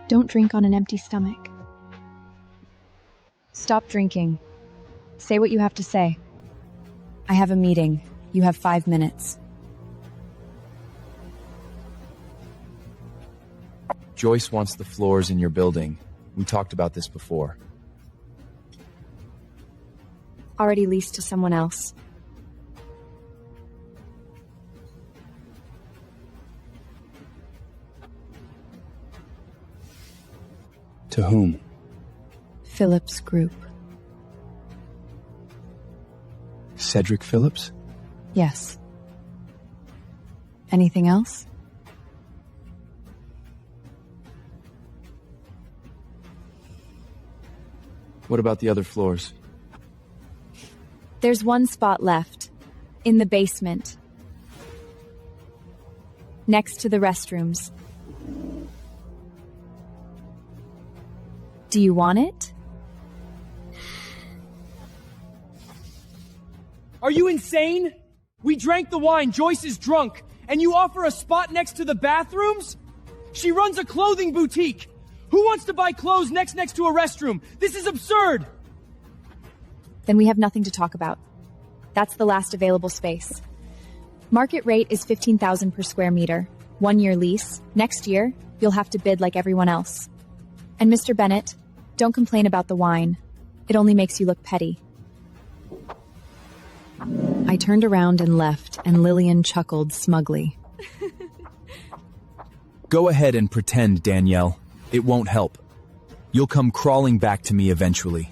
Don't drink on an empty stomach. Stop drinking. Say what you have to say. I have a meeting. You have 5 minutes. Joyce wants the floors in your building. We talked about this before. Already leased to someone else. To whom? Phillips Group. Cedric Phillips? Yes. Anything else? What about the other floors? There's one spot left. In the basement. Next to the restrooms. Do you want it? Are you insane? We drank the wine, Joyce is drunk, and you offer a spot next to the bathrooms? She runs a clothing boutique. Who wants to buy clothes next to a restroom? This is absurd! Then we have nothing to talk about. That's the last available space. Market rate is $15,000 per square meter. 1-year lease. Next year, you'll have to bid like everyone else. And Mr. Bennett, don't complain about the wine. It only makes you look petty. I turned around and left, and Lillian chuckled smugly. Go ahead and pretend, Danielle. It won't help. You'll come crawling back to me eventually.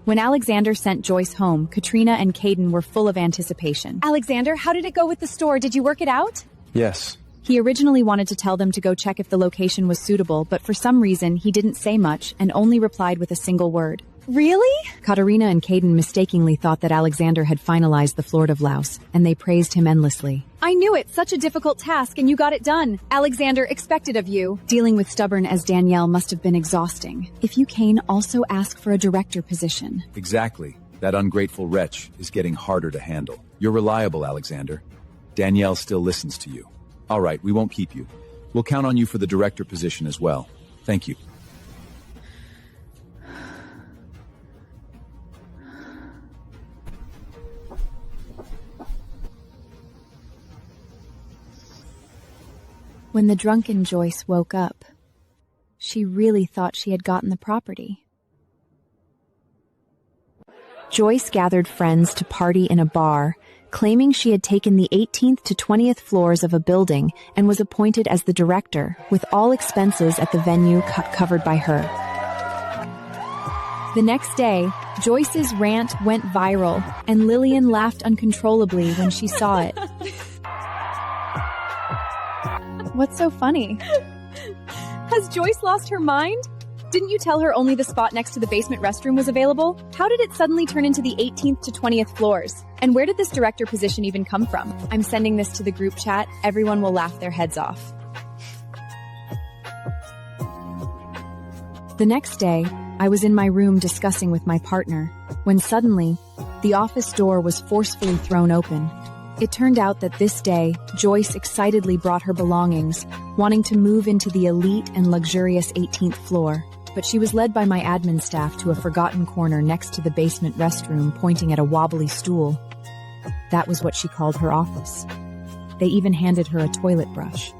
When Alexander sent Joyce home, Katrina and Caden were full of anticipation. Alexander, how did it go with the store? Did you work it out? Yes. He originally wanted to tell them to go check if the location was suitable, but for some reason, he didn't say much and only replied with a single word. Really? Katerina and Caden mistakenly thought that Alexander had finalized the Florida blouse, and they praised him endlessly. I knew it. Such a difficult task, and you got it done. Alexander expected of you. Dealing with stubborn as Danielle must have been exhausting. If you can, also ask for a director position. Exactly. That ungrateful wretch is getting harder to handle. You're reliable, Alexander. Danielle still listens to you. All right, we won't keep you. We'll count on you for the director position as well. Thank you. When the drunken Joyce woke up, she really thought she had gotten the property. Joyce gathered friends to party in a bar, claiming she had taken the 18th to 20th floors of a building and was appointed as the director, with all expenses at the venue covered by her. The next day, Joyce's rant went viral, and Lillian laughed uncontrollably when she saw it. What's so funny? Has Joyce lost her mind? Didn't you tell her only the spot next to the basement restroom was available? How did it suddenly turn into the 18th to 20th floors? And where did this director position even come from? I'm sending this to the group chat. Everyone will laugh their heads off. The next day, I was in my room discussing with my partner, when suddenly, the office door was forcefully thrown open. It turned out that this day, Joyce excitedly brought her belongings, wanting to move into the elite and luxurious 18th floor. But she was led by my admin staff to a forgotten corner next to the basement restroom, pointing at a wobbly stool. That was what she called her office. They even handed her a toilet brush.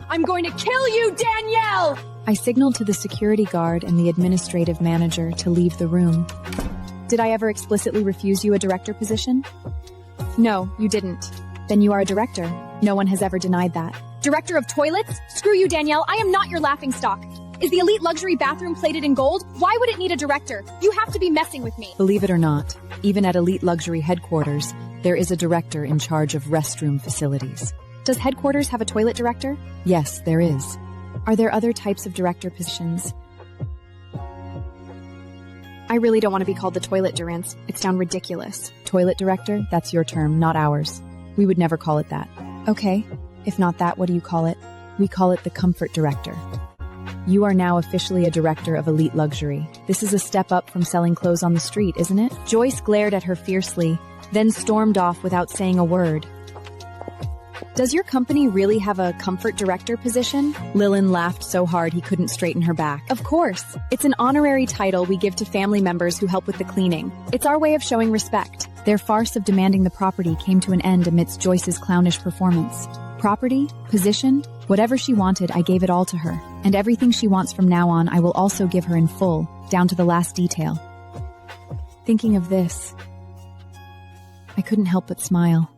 I'm going to kill you, Danielle! I signaled to the security guard and the administrative manager to leave the room. Did I ever explicitly refuse you a director position? No, you didn't. Then you are a director. No one has ever denied that. Director of toilets? Screw you, Danielle. I am not your laughingstock. Is the elite luxury bathroom plated in gold? Why would it need a director? You have to be messing with me. Believe it or not, even at elite luxury headquarters, there is a director in charge of restroom facilities. Does headquarters have a toilet director? Yes, there is. Are there other types of director positions? I really don't want to be called the toilet Durance. It sounds ridiculous. Toilet director? That's your term, not ours. We would never call it that. Okay. If not that, what do you call it? We call it the comfort director. You are now officially a director of elite luxury. This is a step up from selling clothes on the street, isn't it? Joyce glared at her fiercely, then stormed off without saying a word. Does your company really have a comfort director position? Lillian laughed so hard he couldn't straighten her back. Of course. It's an honorary title we give to family members who help with the cleaning. It's our way of showing respect. Their farce of demanding the property came to an end amidst Joyce's clownish performance. Property, position, whatever she wanted, I gave it all to her. And everything she wants from now on, I will also give her in full, down to the last detail. Thinking of this, I couldn't help but smile.